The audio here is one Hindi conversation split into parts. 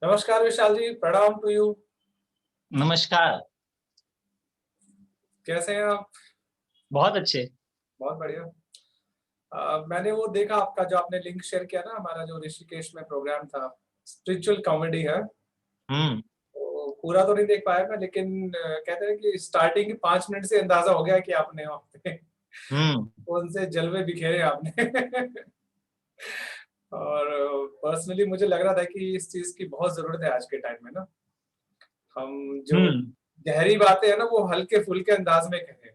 नमस्कार विशाल जी, प्रणाम टू यू। नमस्कार। कैसे हैं आप? बहुत अच्छे। बहुत बढ़िया। मैंने वो देखा आपका जो आपने लिंक शेयर किया ना, हमारा जो ऋषिकेश में प्रोग्राम था, स्पिरिचुअल कॉमेडी है। हम्म। तो पूरा तो नहीं देख पाया मैं, लेकिन कहते हैं कि स्टार्टिंग के 5 मिनट से अंदाजा हो गया कि आपने वहाँ पे हम्म। कौन से जलवे बिखेरे आपने। और पर्सनली मुझे लग रहा था कि इस चीज की बहुत जरूरत है आज के टाइम में ना। हम जो हम्म। गहरी बातें हैं ना, वो हल्के फुल्के अंदाज में कहें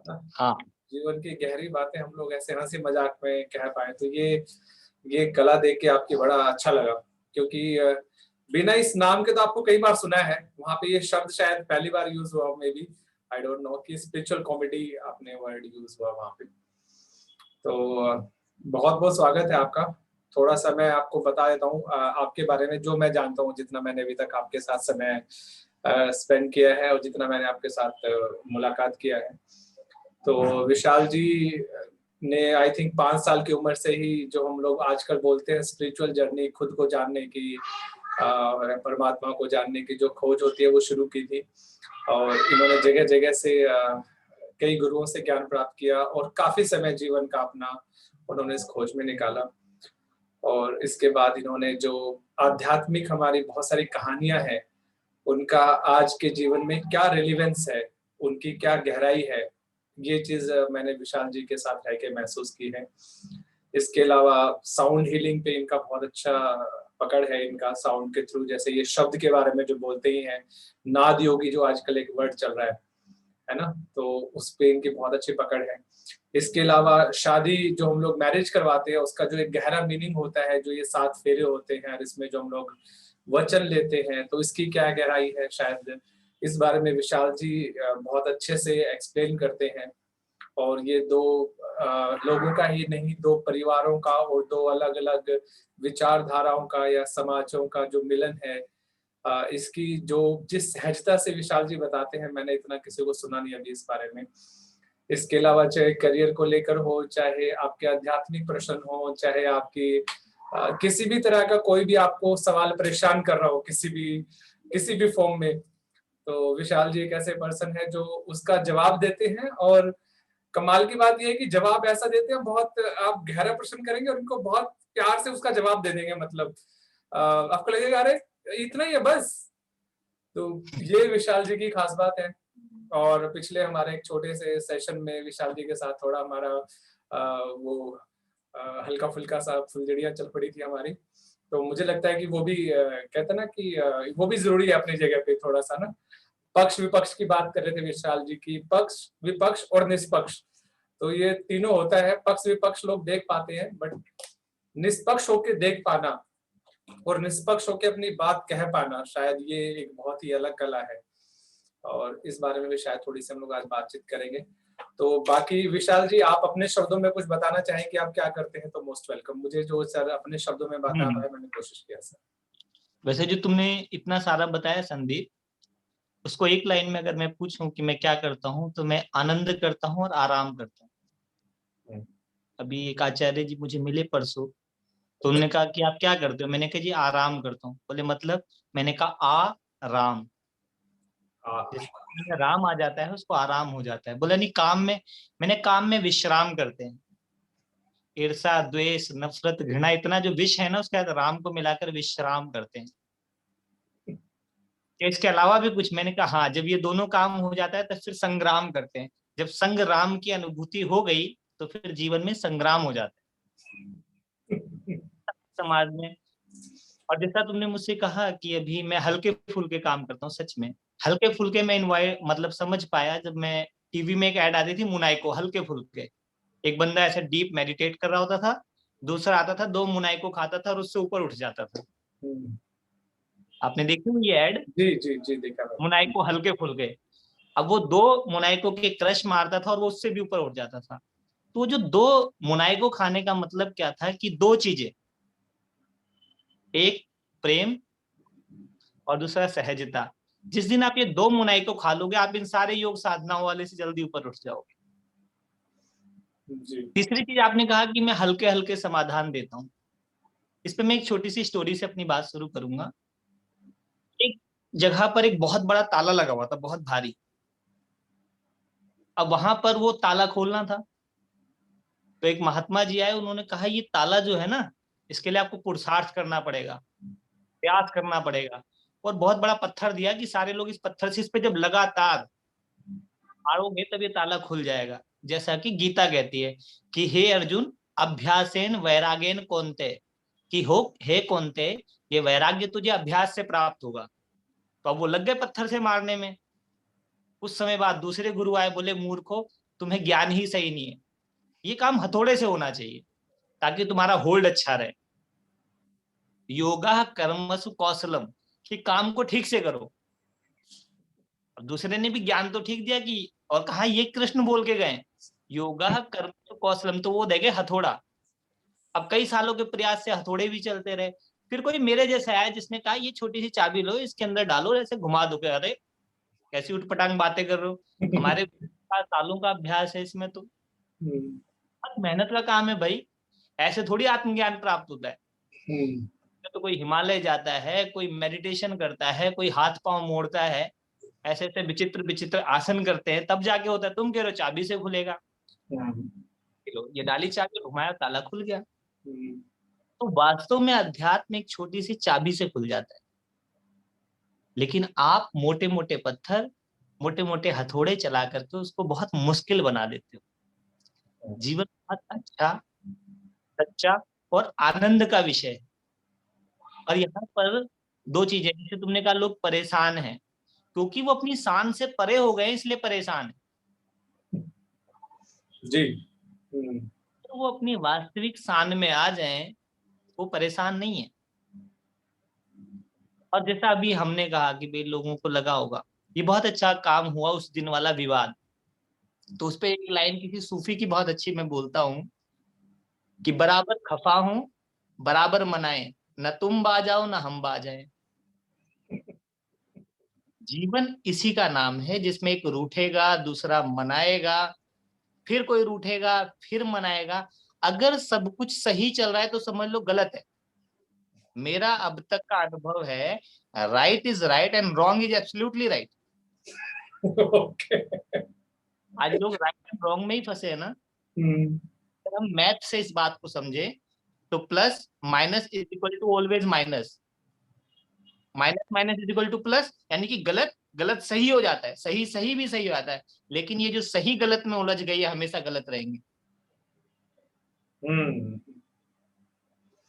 ना। हाँ। जीवन की गहरी बातें हम लोग ऐसे हंसी मजाक में कह पाए, तो ये कला देख के आपकी बड़ा अच्छा लगा। क्योंकि बिना इस नाम के तो आपको कई बार सुना है, वहां पे ये शब्द शायद पहली बार यूज हुआ may be. I don't know कि स्पिरिचुअल कॉमेडी आपने वर्ड यूज हुआ वहां पे। तो बहुत बहुत स्वागत है आपका। थोड़ा सा मैं आपको बता देता हूँ आपके बारे में, जो मैं जानता हूँ, जितना मैंने अभी तक आपके साथ समय स्पेंड किया है और जितना मैंने आपके साथ मुलाकात किया है। तो विशाल जी ने आई थिंक 5 साल की उम्र से ही जो हम लोग आजकल बोलते हैं स्पिरिचुअल जर्नी, खुद को जानने की, परमात्मा को जानने की जो खोज होती है वो शुरू की थी। और इन्होंने जगह जगह से कई गुरुओं से ज्ञान प्राप्त किया और काफी समय जीवन का अपना उन्होंने इस खोज में निकाला। और इसके बाद इन्होंने जो आध्यात्मिक हमारी बहुत सारी कहानियां हैं, उनका आज के जीवन में क्या रेलिवेंस है, उनकी क्या गहराई है, ये चीज मैंने विशाल जी के साथ रह के महसूस की है। इसके अलावा साउंड हीलिंग पे इनका बहुत अच्छा पकड़ है। इनका साउंड के थ्रू, जैसे ये शब्द के बारे में जो बोलते ही हैं, नाद योगी जो आजकल एक वर्ड चल रहा है ना, तो उस पे इनकी बहुत अच्छी पकड़ है। इसके अलावा शादी जो हम लोग मैरिज करवाते हैं, उसका जो एक गहरा मीनिंग होता है, जो ये 7 फेरे होते हैं और इसमें जो हम लोग वचन लेते हैं, तो इसकी क्या गहराई है, शायद इस बारे में विशाल जी बहुत अच्छे से एक्सप्लेन करते हैं। और ये दो लोगों का ही नहीं, दो परिवारों का और दो अलग अलग विचारधाराओं का या समाजों का जो मिलन है, इसकी जो जिस सहजता से विशाल जी बताते हैं, मैंने इतना किसी को सुना नहीं अभी इस बारे में। इसके अलावा चाहे करियर को लेकर हो, चाहे आपके आध्यात्मिक प्रश्न हो, चाहे आपकी किसी भी तरह का कोई भी आपको सवाल परेशान कर रहा हो, किसी भी फॉर्म में, तो विशाल जी एक ऐसे पर्सन है जो उसका जवाब देते हैं। और कमाल की बात यह है कि जवाब ऐसा देते हैं, बहुत आप गहरा प्रश्न करेंगे और उनको बहुत प्यार से उसका जवाब दे देंगे। मतलब आपको लगेगा अरे इतना ही है बस। तो ये विशाल जी की खास बात है। और पिछले हमारे एक छोटे से सेशन में विशाल जी के साथ थोड़ा हमारा वो हल्का फुल्का सा फुलझड़ियां चल पड़ी थी हमारी। तो मुझे लगता है कि वो भी कहते हैं ना कि वो भी जरूरी है अपनी जगह पे, थोड़ा सा ना। पक्ष विपक्ष की बात कर रहे थे विशाल जी की, पक्ष विपक्ष और निष्पक्ष, तो ये तीनों होता है। पक्ष विपक्ष लोग देख पाते हैं, बट निष्पक्ष होके देख पाना और निष्पक्ष होके अपनी बात कह पाना, शायद ये एक बहुत ही अलग कला है। और इस बारे में भी शायद थोड़ी सी हम लोग आज बातचीत करेंगे। तो बाकी विशाल जी, आप अपने शब्दों में कुछ बताना चाहें कि आप क्या करते हैं, तो मोस्ट वेलकम। मुझे जो सर अपने शब्दों में बता हम्म। पाए, मैंने कोशिश किया सर। वैसे जो तुमने इतना सारा बताया संदीप, उसको एक लाइन में अगर मैं पूछूं कि मैं क्या करता हूँ, तो मैं आनंद करता हूँ और आराम करता हूँ। अभी एक आचार्य जी मुझे मिले परसों, तो उन्होंने कहा कि आप क्या करते हो, मैंने कहा जी आराम करता हूँ। बोले मतलब? मैंने कहा आ राम। जिसमें राम आ जाता है उसको आराम हो जाता है। बोले नहीं काम में, मैंने काम में विश्राम करते हैं। ईर्षा द्वेष नफरत घृणा, इतना जो विष है ना, उसके बाद राम को मिलाकर विश्राम करते हैं। इसके अलावा भी कुछ? मैंने कहा हाँ, जब ये दोनों काम हो जाता है तो फिर संग्राम करते हैं। जब संग्राम की अनुभूति हो गई तो फिर जीवन में संग्राम हो जाता है समाज में। और जैसा तुमने मुझसे कहा कि अभी मैं हल्के फुल्के काम करता हूँ, सच में हल्के फुल्के मैं इन्वाइट मतलब समझ पाया जब मैं टीवी में एक ऐड आती थी मुनाई को हल्के फुल्के। एक बंदा ऐसे डीप मेडिटेट कर रहा होता था, दूसरा आता था 2 मुनाई को खाता था और उससे ऊपर उठ जाता था। आपने देखी हुई ये ऐड? जी जी जी, देखा मुनाई मैंने। को हल्के फुल्के। अब वो 2 मुनाइको के क्रश मारता था और वो उससे भी ऊपर उठ जाता था। तो जो 2 मुनाइको खाने का मतलब क्या था कि 2 चीजें, एक प्रेम और दूसरा सहजता। जिस दिन आप ये 2 मुनाइको खा लोगे, आप इन सारे योग साधनाओं वाले से जल्दी ऊपर उठ जाओगे। जी तीसरी चीज आपने कहा कि मैं हल्के हल्के समाधान देता हूँ। इस पे मैं एक छोटी सी स्टोरी से अपनी बात शुरू करूंगा। एक जगह पर एक बहुत बड़ा ताला लगा हुआ था, बहुत भारी। अब वहां पर वो ताला खोलना था, तो एक महात्मा जी आए, उन्होंने कहा ये ताला जो है ना, इसके लिए आपको पुरुषार्थ करना पड़ेगा, प्रयास करना पड़ेगा। और बहुत बड़ा पत्थर दिया कि सारे लोग इस पत्थर से इस पे जब लगातार मारोगे तब ये ताला खुल जाएगा। जैसा कि गीता कहती है कि हे अर्जुन, अभ्यासेन वैरागेन कौन्ते, कि हो हे कौन्ते, ये वैराग्य तुझे अभ्यास से प्राप्त होगा। तो अब वो लग गए पत्थर से मारने में। कुछ समय बाद दूसरे गुरु आए, बोले मूर्खो, तुम्हें ज्ञान ही सही नहीं है, ये काम हथौड़े से होना चाहिए ताकि तुम्हारा होल्ड अच्छा रहे। योगा कर्मसु कौशलम, कि काम को ठीक से करो। अब दूसरे ने भी ज्ञान तो ठीक दिया कि, और कहा ये कृष्ण बोल के गए, योगा कर्मसु कौशलम, तो वो देखे हथौड़ा। अब कई सालों के प्रयास से हथौड़े भी चलते रहे। फिर कोई मेरे जैसा आया जिसने कहा ये छोटी सी चाबी लो, इसके अंदर डालो, ऐसे घुमा दो। के अरे कैसी उठपटांग बातें कर रहे हो, हमारे सालों का अभ्यास है इसमें, तो बहुत मेहनत का काम है भाई, ऐसे थोड़ी आत्मज्ञान प्राप्त होता है। तो कोई हिमालय जाता है, कोई मेडिटेशन करता है, कोई हाथ पांव मोड़ता है, ऐसे ऐसे विचित्र विचित्र आसन करते हैं, तब जाके होता है। तुम कह रहे हो चाबी से खुलेगा, लो ये डाली चाबी, घुमाया, ताला खुल गया। तो वास्तव में अध्यात्म एक छोटी सी चाबी से खुल जाता है, लेकिन आप मोटे मोटे पत्थर, मोटे मोटे हथौड़े चला करके उसको बहुत मुश्किल बना देते हो। जीवन बहुत अच्छा, सच्चा और आनंद का विषय है। और यहाँ पर दो चीजें, जैसे तुमने कहा लोग परेशान हैं, क्योंकि वो अपनी शान से परे हो गए इसलिए परेशान है। जी। तो वो अपनी वास्तविक शान में आ जाएं, वो परेशान नहीं है। और जैसा अभी हमने कहा कि भाई लोगों को लगा होगा ये बहुत अच्छा काम हुआ उस दिन वाला विवाद, तो उस पे एक लाइन किसी सूफी की बहुत अच्छी मैं बोलता हूँ कि बराबर खफा हूं, बराबर मनाए, न तुम बाजाओ न हम बाजाए। जीवन इसी का नाम है जिसमें एक रूठेगा, दूसरा मनाएगा, फिर कोई रूठेगा, फिर मनाएगा। अगर सब कुछ सही चल रहा है तो समझ लो गलत है। मेरा अब तक का अनुभव है, right is right and wrong is absolutely right. Okay. आज लोग राइट एंड रॉन्ग में ही फंसे हैं ना। अगर हम मैथ से इस बात को समझे तो plus minus is equal to always minus, minus minus is equal to plus, यानी कि गलत गलत सही हो जाता है, सही सही भी सही हो जाता है। लेकिन ये जो सही गलत में उलझ गई है हमेशा गलत रहेंगे।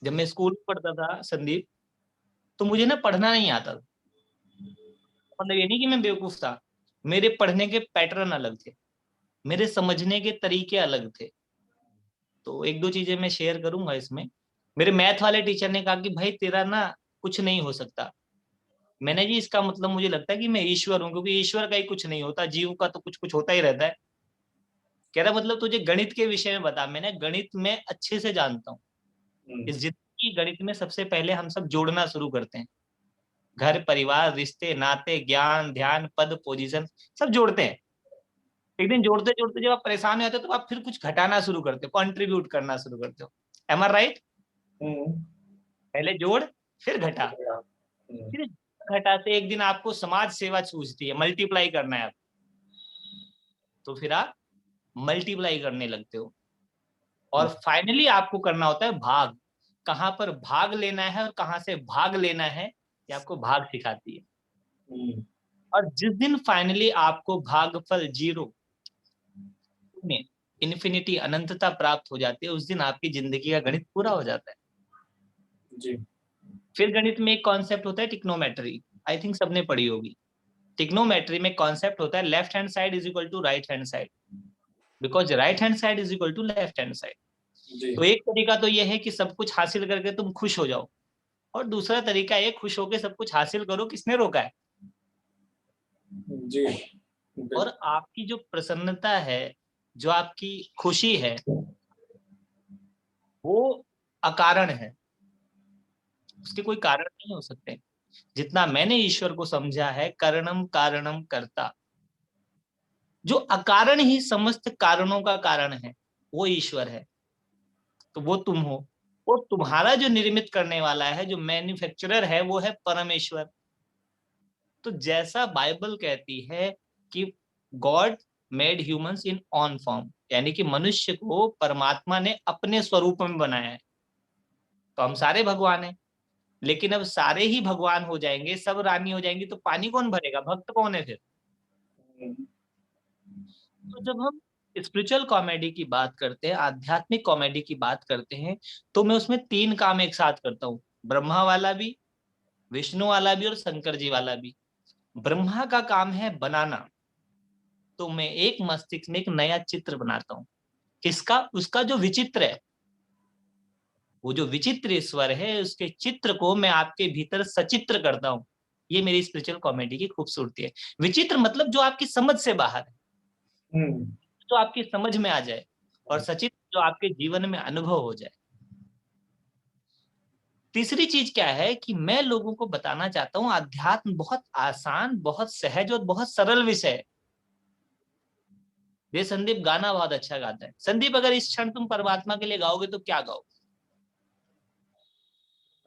जब मैं स्कूल में पढ़ता था संदीप, तो मुझे ना पढ़ना नहीं आता था। मतलब ये नहीं कि मैं बेवकूफ था, मेरे पढ़ने के पैटर्न अलग थे, मेरे समझने के तरीके अलग थे। तो एक दो चीजें मैं शेयर करूंगा इसमें। मेरे मैथ वाले टीचर ने कहा कि भाई तेरा ना कुछ नहीं हो सकता। मैंने जी इसका मतलब मुझे लगता है कि मैं ईश्वर हूँ, क्योंकि ईश्वर का ही कुछ नहीं होता, जीव का तो कुछ कुछ होता ही रहता है। कह रहा मतलब तुझे गणित के विषय में बता। मैंने गणित में अच्छे से जानता हूँ। इस जिंदगी गणित में सबसे पहले हम सब जोड़ना शुरू करते हैं, घर परिवार रिश्ते नाते ज्ञान ध्यान पद पोजीशन सब जोड़ते हैं। एक दिन जोड़ते जोड़ते जब आप परेशान हो जाते हो तो आप फिर कुछ घटाना शुरू करते हो, कंट्रीब्यूट करना शुरू करते हो। Am I right? पहले जोड़ फिर घटा, फिर घटा से एक दिन आपको समाज सेवा सूझती है, मल्टीप्लाई करना है आप, तो फिर आप मल्टीप्लाई करने लगते हो। और फाइनली आपको करना होता है भाग। कहां पर भाग लेना है और कहां से भाग लेना है, ये आपको भाग सिखाती है। और जिस दिन फाइनली आपको भागफल जीरो में इन्फिनिटी अनंतता प्राप्त हो जाती है, उस दिन आपकी जिंदगी का गणित पूरा हो जाता है। जी। फिर गणित में एक कॉन्सेप्ट होता है टिक्नोमेट्री, आई थिंक सबने पढ़ी होगी। टिक्नोमेट्री में कॉन्सेप्ट होता है left hand side is equal to right hand side, because right hand side is equal to left hand side. तो एक तरीका तो यह है कि सब कुछ हासिल करके तुम खुश हो जाओ, और दूसरा तरीका ये खुश होकर सब कुछ हासिल करो, किसने रोका है? जी। और आपकी जो प्रसन्नता है, जो आपकी खुशी है, वो अकारण है, उसके कोई कारण नहीं हो सकते। जितना मैंने ईश्वर को समझा है, कारणम कारणम कर्ता, जो अकारण ही समस्त कारणों का कारण है, वो ईश्वर है। तो वो तुम हो, और तुम्हारा जो निर्मित करने वाला है, जो मैन्युफैक्चरर है, वो है परमेश्वर। तो जैसा बाइबल कहती है कि God made humans in on form, यानी कि मनुष्य को परमात्मा ने अपने स्वरूप में बनाया है, तो हम सारे भगवान हैं। लेकिन अब सारे ही भगवान हो जाएंगे, सब रानी हो जाएंगी, तो पानी कौन भरेगा? भक्त कौन है फिर? तो जब हम स्पिरिचुअल कॉमेडी की बात करते हैं, आध्यात्मिक कॉमेडी की बात करते हैं, तो मैं उसमें 3 काम एक साथ करता हूँ, ब्रह्मा वाला भी, विष्णु वाला भी और शंकर जी वाला भी। ब्रह्मा का काम है बनाना, तो मैं एक मस्तिष्क में एक नया चित्र बनाता हूँ। किसका? उसका जो विचित्र है, वो जो विचित्र ईश्वर है, उसके चित्र को मैं आपके भीतर सचित्र करता हूँ। ये मेरी स्पिरिचुअल कॉमेडी की खूबसूरती है। विचित्र मतलब जो आपकी समझ से बाहर है, जो आपकी समझ में आ जाए, और सचित्र जो आपके जीवन में अनुभव हो जाए। तीसरी चीज क्या है कि मैं लोगों को बताना चाहता हूँ, अध्यात्म बहुत आसान, बहुत सहज और बहुत सरल विषय है। ये संदीप गाना बहुत अच्छा गाता है। संदीप, अगर इस क्षण तुम परमात्मा के लिए गाओगे तो क्या गाओ?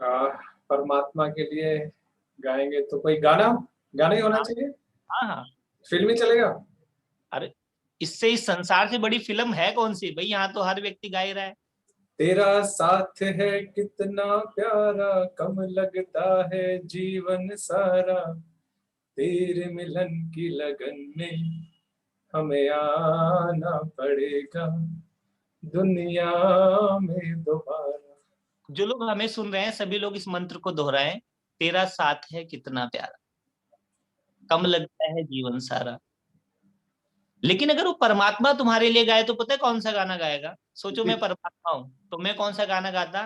परमात्मा के लिए गाएंगे तो कोई गाना गाना ही होना हाँ चाहिए। हाँ हाँ। फिल्मी चलेगा? अरे, इससे इस संसार से बड़ी फिल्म है कौन सी भाई? यहाँ तो हर व्यक्ति गा ही रहा है। तेरा साथ है कितना प्यारा, कम लगता है जीवन सारा, तेरे मिलन की लगन में हमें आना पड़ेगा दुनिया में दोबारा। जो लोग हमें सुन रहे हैं, सभी लोग इस मंत्र को दोहराएं। तेरा साथ है कितना प्यारा, कम लगता है जीवन सारा। लेकिन अगर वो परमात्मा तुम्हारे लिए गाए, तो पता है कौन सा गाना गाएगा? सोचो, मैं परमात्मा हूं तो मैं कौन सा गाना गाता?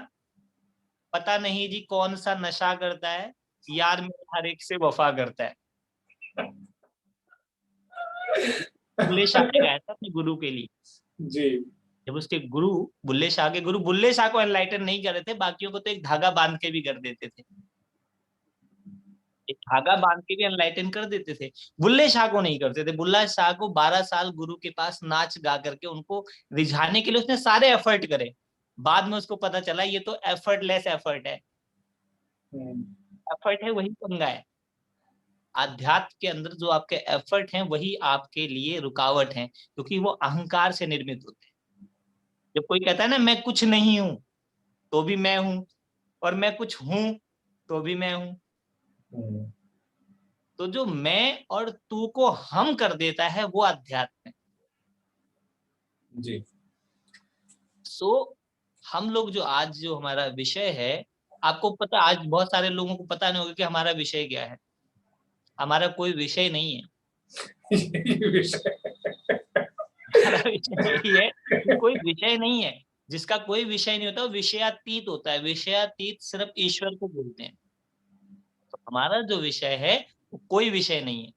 पता नहीं जी कौन सा नशा करता है, यार मेरे हर एक से वफा करता है। बुल्ले शाह ने गाया था अपने गुरु के लिए। जी। जब उसके गुरु, बुल्ले शाह के गुरु बुल्ले शाह को एनलाइटन नहीं कर रहे थे, बाकियों को तो एक धागा बांध के भी कर देते थे। एक धागा बांध के भी एनलाइटन कर देते थे। बुल्ले शाह को नहीं करते थे। बुल्ला शाह को 12 साल गुरु के पास नाच गा करके उनको रिझाने के लिए उसने सारे एफर्ट करे। बाद में उसको पता चला ये तो एफर्टलेस एफर्ट है। एफर्ट है वही पंगा है। आध्यात्म के अंदर जो आपके एफर्ट हैं, वही आपके लिए रुकावट हैं, क्योंकि वो अहंकार से निर्मित होते हैं। जब कोई कहता है ना मैं कुछ नहीं हूं, तो भी मैं हूं, और मैं कुछ हूं, तो भी मैं हूं, तो जो मैं और तू को हम कर देता है, वो अध्यात्म है। जी। सो हम लोग जो आज जो हमारा विषय है, आपको पता, आज बहुत सारे लोगों को पता नहीं होगा कि हमारा विषय क्या है। हमारा कोई विषय नहीं है। हमारा विषय यही है कि कोई विषय नहीं है। जिसका कोई विषय नहीं होता वो विषयातीत होता है। विषयातीत सिर्फ ईश्वर को बोलते हैं। तो हमारा जो विषय है वो कोई विषय नहीं है,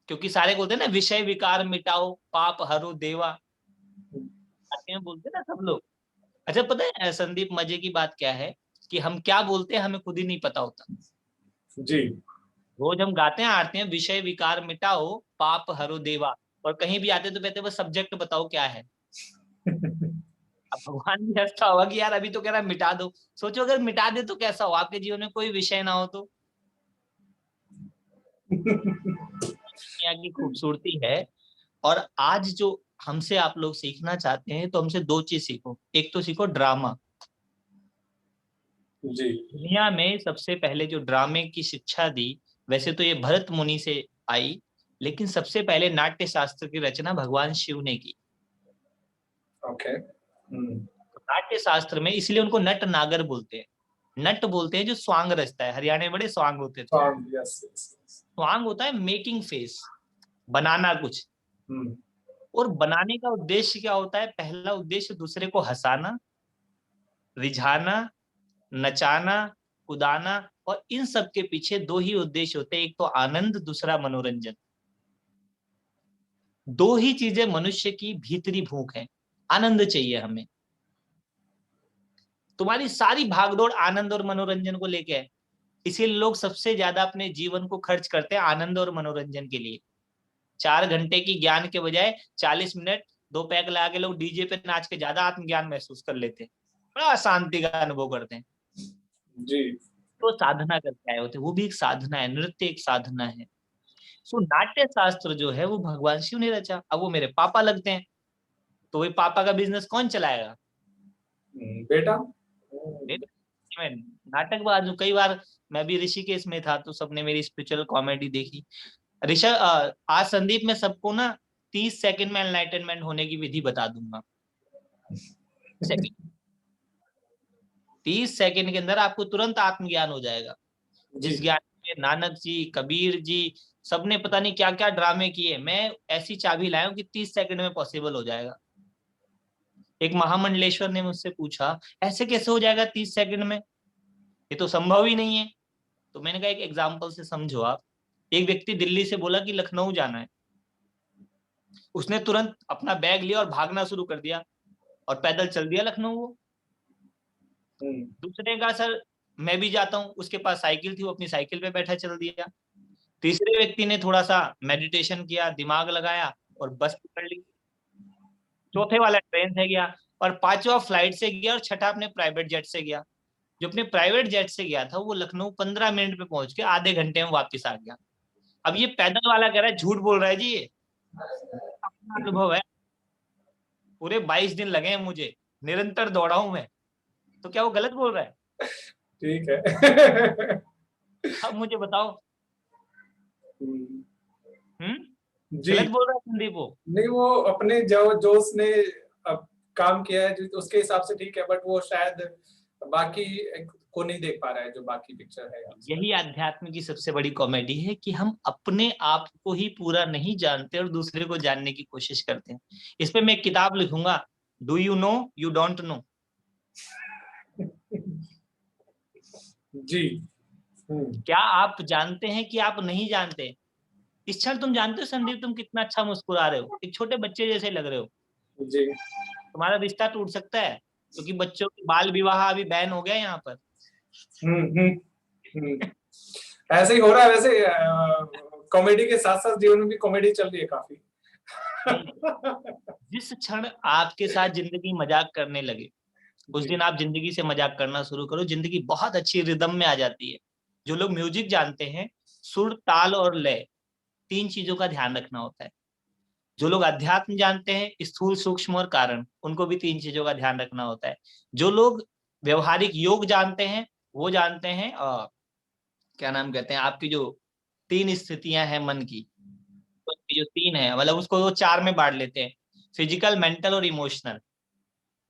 क्योंकि सारे बोलते हैं ना विषय विकार मिटाओ, पाप हरो देवा, आते में बोलते हैं ना सब लोग। अच्छा, पता है संदीप, मजे की बात क्या है कि हम क्या बोलते हैं हमें खुद ही नहीं पता होता। जी। रोज हम गाते हैं आरती हैं, विषय विकार मिटाओ, पाप हरो देवा, और कहीं भी आते तो कहते हैं बस सब्जेक्ट बताओ क्या है। अब भगवान भी हंसता होगा कि यार अभी तो कह रहा है मिटा दो। सोचो अगर मिटा दे तो कैसा हो, आपके जीवन में कोई विषय ना हो तो। दुनिया की खूबसूरती है। और आज जो हमसे आप लोग सीखना चाहते हैं, तो हमसे 2 चीज सीखो। एक तो सीखो ड्रामा। जी। दुनिया में सबसे पहले जो ड्रामे की शिक्षा दी, वैसे तो ये भरत मुनि से आई, लेकिन सबसे पहले नाट्य शास्त्र की रचना भगवान शिव ने की। ओके। नाट्य शास्त्र में इसलिए उनको नट नागर बोलते हैं। नट बोलते हैं जो स्वांग रचता है। हरियाणा में बड़े स्वांग होते थे। Yes yes. स्वांग होता है मेकिंग फेस, बनाना कुछ। हम्म। और बनाने का उद्देश्य क्या होता है? पहला उद्देश्य दूसरे को हंसाना, रिझाना, नचाना, कुदाना। और इन सब के पीछे 2 ही उद्देश्य होते हैं, एक तो आनंद, दूसरा मनोरंजन। 2 ही चीजें मनुष्य की भीतरी भूख है। आनंद चाहिए हमें। तुम्हारी सारी भागदौड़ आनंद और मनोरंजन को लेके है। इसीलिए लोग सबसे ज्यादा अपने जीवन को खर्च करते हैं आनंद और मनोरंजन के लिए। 4 घंटे की ज्ञान के बजाय 40 मिनट 2 पैक लगा के लोग डीजे पे नाच के ज्यादा आत्मज्ञान महसूस कर लेते हैं। बड़ा शांति का अनुभव करते हैं। जी। तो साधना करके आए होते हैं, वो भी एक साधना है, नृत्य एक साधना है। सो नाट्य शास्त्र जो है वो भगवान शिव ने रचा। अब वो मेरे पापा लगते हैं, तो वही पापा का बिजनेस कौन चलाएगा? बेटा। मैं नाटकबाज हूँ। कई बार मैं भी ऋषिकेश में था तो सबने मेरी स्पिरिचुअल कॉमेडी देखी। आज संदीप मैं सबको ना 30 सेकंड में एनलाइटनमेंट होने की विधि बता दूंगा। 30 सेकंड के अंदर आपको तुरंत आत्मज्ञान हो जाएगा। जी। जिस ज्ञान में नानक जी, कबीर जी, सबने पता नहीं क्या क्या ड्रामे किए, मैं ऐसी चाबी लाया हूं कि 30 सेकंड में पॉसिबल हो जाएगा। एक महामंडलेश्वर ने मुझसे पूछा ऐसे कैसे हो जाएगा 30 सेकंड में, ये तो संभव ही नहीं है। तो मैंने कहा एक एग्जाम्पल से समझो आप। एक व्यक्ति दिल्ली से बोला कि लखनऊ जाना है, उसने तुरंत अपना बैग लिया और भागना शुरू कर दिया और पैदल चल दिया लखनऊ वो। दूसरे का सर मैं भी जाता हूँ, उसके पास साइकिल थी, वो अपनी साइकिल पे बैठा चल दिया। तीसरे व्यक्ति ने थोड़ा सा मेडिटेशन किया, दिमाग लगाया और बस पकड़ ली। चौथे वाला ट्रेन से गया और पांचवा फ्लाइट से गया और छठा अपने प्राइवेट जेट से गया। जो अपने प्राइवेट जेट से गया था वो लखनऊ 15 मिनट में पहुंच के आधे घंटे में वापस आ गया। अब ये पैदल वाला कह रहा है झूठ बोल रहा है जी, ये अपना अनुभव है। पूरे 22 दिन लगे हैं मुझे, निरंतर दौड़ा हूं मैं, तो क्या वो गलत बोल रहा है? ठीक है। अब मुझे बताओ। हम्म जी। गलत बोल रहा है संदीप वो? नहीं, वो अपने जो उसने अब काम किया है जो उसके हिसाब से ठीक है, बट वो शायद बाकी को नहीं देख पा रहा है जो बाकी पिक्चर है उसका। यही आध्यात्म की सबसे बड़ी कॉमेडी है कि हम अपने आप को ही पूरा नहीं जानते और दूसरे को जानने की कोशिश करते हैं। इस पे मैं एक किताब लिखूंगा, do you know you don't know. जी। क्या आप जानते हैं कि आप नहीं जानते? इस क्षण तुम जानते हो संदीप तुम कितना अच्छा मुस्कुरा रहे हो, एक छोटे बच्चे जैसे लग रहे हो। जी। तुम्हारा रिश्ता टूट सकता है क्योंकि बच्चों की बाल विवाह अभी बैन हो गया यहाँ पर। ऐसे ही हो रहा है वैसे। कॉमेडी के साथ साथ जीवन में भी कॉमेडी चल रही है काफी। जिस क्षण आपके साथ जिंदगी मजाक करने लगे उस दिन आप जिंदगी से मजाक करना शुरू करो, जिंदगी बहुत अच्छी रिदम में आ जाती है। जो लोग म्यूजिक जानते हैं, सुर, ताल और लय, तीन चीजों का ध्यान रखना होता है। जो लोग अध्यात्म जानते हैं, स्थूल, सूक्ष्म और कारण, उनको भी तीन चीजों का ध्यान रखना होता है। जो लोग व्यवहारिक योग जानते हैं वो जानते हैं क्या नाम कहते हैं, आपकी जो तीन स्थितियां हैं मन की, तो जो तीन है मतलब उसको वो चार में बांट लेते हैं, फिजिकल, मेंटल और इमोशनल।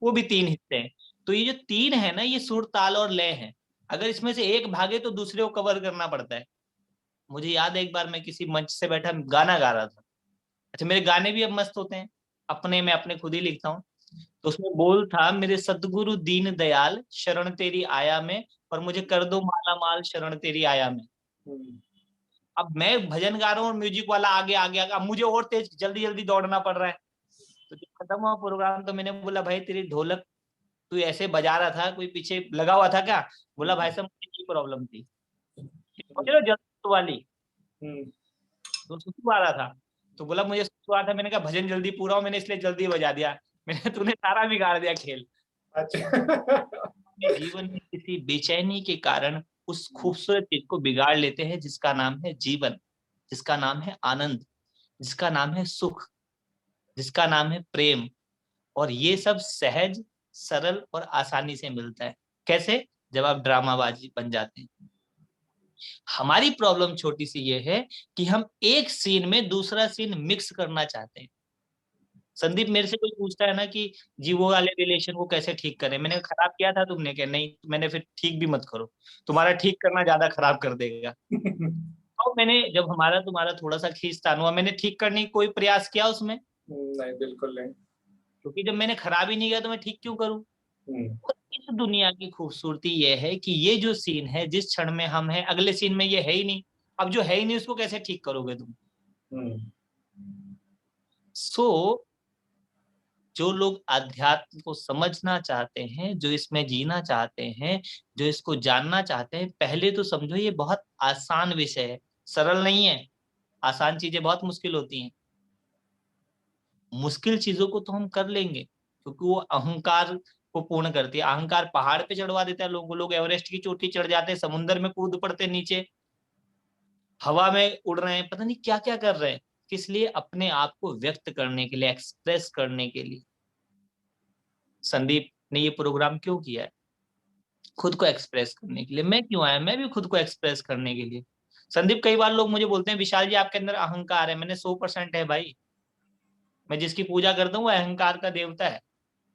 वो भी तीन हिस्से हैं। तो ये जो तीन है ना, ये सुर, ताल और लय है। अगर इसमें से एक भागे तो दूसरे को कवर करना पड़ता है। मुझे याद है एक बार मैं किसी मंच से बैठा गाना गा रहा था। अच्छा, मेरे गाने भी अब मस्त होते हैं, अपने मैं अपने खुद ही लिखता हूँ। तो उसमें बोल था, मेरे सतगुरु दीन दयाल शरण तेरी आया में, और मुझे कर दो माला माल शरण तेरी आया में। अब मैं भजन गा रहा हूँ और म्यूजिक वाला आगे आगे आगे, अब मुझे और तेज जल्दी जल्दी दौड़ना पड़ रहा है। तो जब खत्म हुआ प्रोग्राम तो मैंने बोला भाई तेरी ढोलक तू ऐसे बजा रहा था, कोई पीछे लगा हुआ था क्या? बोला भाई साहब मुझे ये प्रॉब्लम थी, समझ जल्दी वाली, तो सुसु आ रहा था। तो बोला मुझे सुसु आ रहा था, मैंने कहा भजन जल्दी पूरा हो, मैंने इसलिए जल्दी बजा दिया। मैंने तूने सारा बिगाड़ दिया खेल। अच्छा। अपने जीवन में किसी बेचैनी के कारण उस खूबसूरत चीज को बिगाड़ लेते हैं जिसका नाम है जीवन, जिसका नाम है आनंद, जिसका नाम है सुख, जिसका नाम है प्रेम। और ये सब सहज, सरल और आसानी से मिलता है। कैसे? जब आप ड्रामाबाजी बन जाते हैं। हमारी प्रॉब्लम छोटी सी ये है कि हम एक सीन में दूसरा सीन मिक्स करना चाहते हैं। संदीप, मेरे से कोई पूछता है ना कि जी वो वाले रिलेशन को कैसे ठीक करें, मैंने खराब किया था तुमने, क्या नहीं, मैंने फिर ठीक भी मत करो, तुम्हारा ठीक करना ज्यादा खराब कर देगा। और मैंने जब हमारा तुम्हारा थोड़ा सा खींचतान हुआ, मैंने ठीक करने की कोई प्रयास किया उसमें? नहीं, बिल्कुल नहीं। क्योंकि जब मैंने खराब ही नहीं किया तो मैं ठीक क्यों करूं? और इस दुनिया की खूबसूरती ये है कि ये जो सीन है, जिस क्षण में हम हैं अगले सीन में ये है ही नहीं। अब जो है ही नहीं उसको कैसे ठीक करोगे तुम? सो जो लोग अध्यात्म को समझना चाहते हैं, जो इसमें जीना चाहते हैं, जो इसको जानना चाहते हैं, पहले तो समझो ये बहुत आसान विषय है, सरल नहीं है। आसान चीजें बहुत मुश्किल होती हैं। मुश्किल चीजों को तो हम कर लेंगे क्योंकि वो अहंकार को पूर्ण करती है। अहंकार पहाड़ पे चढ़वा देता है लोगों को, लोग एवरेस्ट की चोटी चढ़ जाते हैं, समुद्र में कूद पड़ते नीचे, हवा में उड़ रहे हैं, पता नहीं क्या क्या कर रहे हैं, किस लिए? अपने आप को व्यक्त करने के लिए, एक्सप्रेस करने के लिए। संदीप ने ये प्रोग्राम क्यों किया है? खुद को एक्सप्रेस करने के लिए। मैं क्यों आया? मैं भी खुद को एक्सप्रेस करने के लिए। संदीप, कई बार लोग मुझे बोलते हैं विशाल जी आपके अंदर अहंकार है। मैंने 100% है भाई। मैं जिसकी पूजा करता हूँ वो अहंकार का देवता है।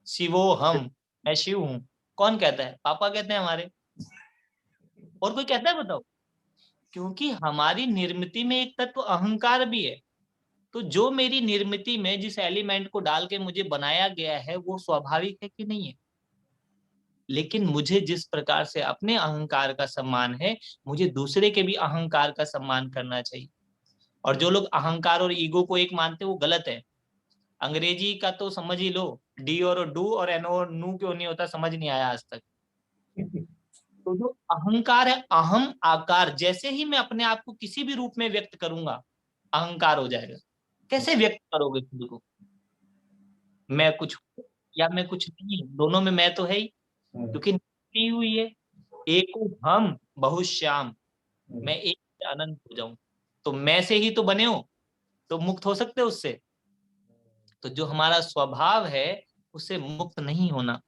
शिवो हम, मैं शिव हूँ। कौन कहता है? पापा कहते हैं हमारे। और कोई कहता है बताओ? क्योंकि हमारी निर्मिति में एक तत्व अहंकार भी है। तो जो मेरी निर्मिति में जिस एलिमेंट को डाल के मुझे बनाया गया है वो स्वाभाविक है कि नहीं है? लेकिन मुझे जिस प्रकार से अपने अहंकार का सम्मान है, मुझे दूसरे के भी अहंकार का सम्मान करना चाहिए। और जो लोग अहंकार और ईगो को एक मानते हैं वो गलत है। अंग्रेजी का तो समझ ही लो, डी और डू और एन और नू क्यों नहीं होता, समझ नहीं आया आज तक। तो जो अहंकार है, अहम आकार, जैसे ही मैं अपने आप को किसी भी रूप में व्यक्त करूंगा, अहंकार हो जाएगा। कैसे व्यक्त करोगे खुद को? मैं कुछ हूं या मैं कुछ नहीं हूं, दोनों में मैं तो है ही, क्योंकि नियति हुई है। एक हम बहुश्याम, मैं एक से अनंत हो जाऊं, तो मैं से ही तो बने हो, तो मुक्त हो सकते हो उससे। तो जो हमारा स्वभाव है उससे मुक्त नहीं होना।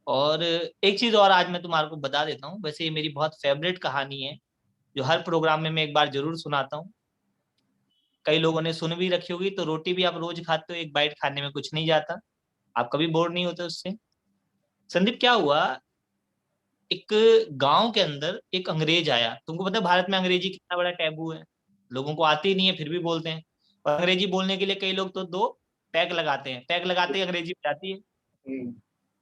और एक चीज और आज मैं तुम्हारे को बता देता हूँ, वैसे ये मेरी बहुत फेवरेट कहानी है जो हर प्रोग्राम में मैं एक बार जरूर सुनाता हूँ। कई लोगों ने सुन भी रखी होगी। तो रोटी भी आप रोज खाते हो, एक बाइट खाने में कुछ नहीं जाता, आप कभी बोर नहीं होते उससे। संदीप, क्या हुआ, एक गांव के अंदर एक अंग्रेज आया। तुमको पता है भारत में अंग्रेजी कितना बड़ा टैबू है, लोगों को आती ही नहीं है फिर भी बोलते हैं। और अंग्रेजी बोलने के लिए कई लोग तो 2 पैग लगाते हैं, पैग लगाते ही अंग्रेजी हो जाती है।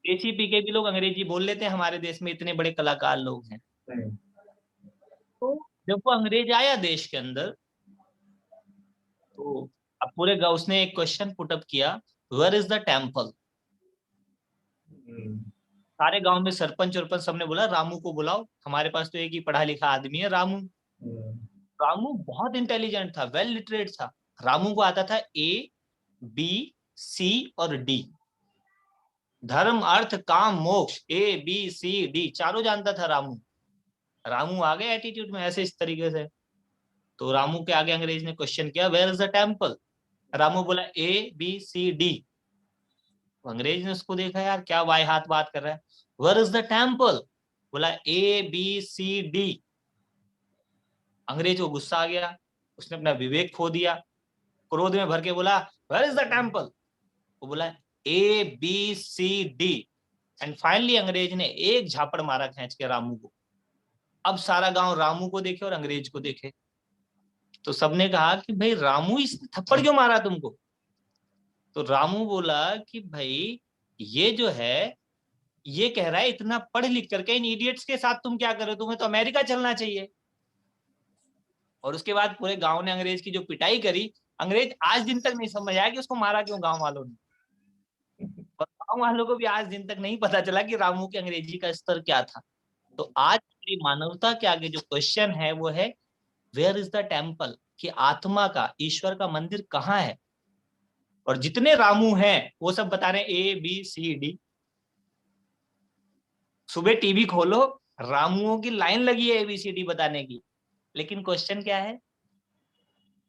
देसी पी के भी लोग अंग्रेजी बोल लेते हैं, हमारे देश में इतने बड़े कलाकार लोग हैं। तो जब वो अंग्रेज आया देश के अंदर, तो अब पूरे गांव, उसने एक क्वेश्चन पुटअप किया, वेयर इज द टेम्पल? सारे गांव में सरपंच उरपंच सबने बोला रामू को बुलाओ, हमारे पास तो एक ही पढ़ा लिखा आदमी है रामू। रामू बहुत इंटेलिजेंट था, वेल लिटरेट था। रामू को आता था ए बी सी और डी, धर्म अर्थ काम मोक्ष, ए बी सी डी चारों जानता था रामू। रामू आ गए एटीट्यूड में ऐसे इस तरीके से। तो रामू के आगे अंग्रेज ने क्वेश्चन किया, where is the temple? Ramu बोला ए बी सी डी। अंग्रेज ने उसको देखा, यार क्या वाई हाथ बात कर रहा है, वेयर इज द टेम्पल? बोला ए बी सी डी। अंग्रेज को गुस्सा आ गया, उसने अपना विवेक खो दिया, क्रोध में भर के बोला वेयर इज द टेम्पल? वो बोला A B C D. And finally अंग्रेज ने एक झापड़ मारा खींच के रामू को। अब सारा गांव रामू को देखे और अंग्रेज को देखे। तो सबने कहा कि भाई रामू इसने थप्पड़ क्यों मारा तुमको? तो रामू बोला कि भाई ये जो है, ये कह रहा है इतना पढ़ लिख करके इन इडियट्स के साथ तुम क्या कर रहे हो, तुम्हें तो अमेरिका चलना चाहिए। और उसके बाद पूरे गांव ने अंग्रेज की जो पिटाई करी, अंग्रेज आज दिन तक नहीं समझ आया कि उसको मारा क्यों गांव वालों ने। और गांव वालों को भी आज दिन तक नहीं पता चला कि रामू की अंग्रेजी का स्तर क्या था। तो आज पूरी मानवता के आगे जो क्वेश्चन है वो है, वेयर इज द टेम्पल? कि आत्मा का, ईश्वर का मंदिर कहाँ है? और जितने रामू हैं वो सब बता रहे हैं ए बी सी डी। सुबह टीवी खोलो, रामुओं की लाइन लगी है एबीसीडी बताने की, लेकिन क्वेश्चन क्या है,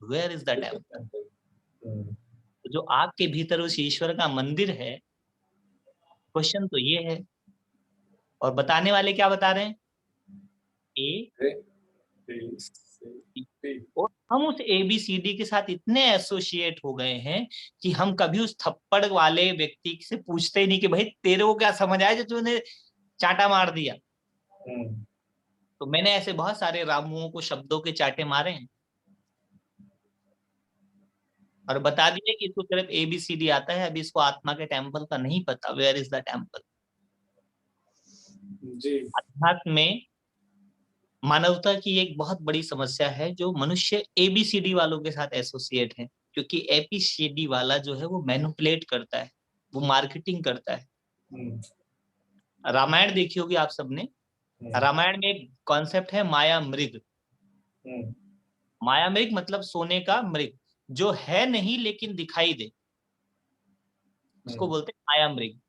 वेयर इज द टेम्पल? जो आपके भीतर उस ईश्वर का मंदिर है, क्वेश्चन तो ये है। और बताने वाले क्या बता रहे हैं, ए, और हम उस एबीसीडी के साथ इतने एसोसिएट हो गए हैं कि हम कभी उस थप्पड़ वाले व्यक्ति से पूछते ही नहीं कि भाई तेरे को क्या समझ आया जो तूने चांटा मार दिया। तो मैंने ऐसे बहुत सारे रामुओं को शब्दों के चांटे मारे हैं और बता दिए कि इसको सिर्फ एबीसीडी आता है, अभी इसको आत्मा के टेम्पल का नहीं पता, वेयर इज द टेम्पल। जी। अध्यात्म में मानवता की एक बहुत बड़ी समस्या है, जो मनुष्य एबीसीडी वालों के साथ एसोसिएट है, क्योंकि एबीसीडी वाला जो है वो मैनिपुलेट करता है, वो मार्केटिंग करता है। रामायण देखी होगी आप सबने। रामायण में एक कॉन्सेप्ट है माया मृग। माया मृग मतलब सोने का मृग, जो है नहीं लेकिन दिखाई दे, उसको बोलते हैं माया मृग।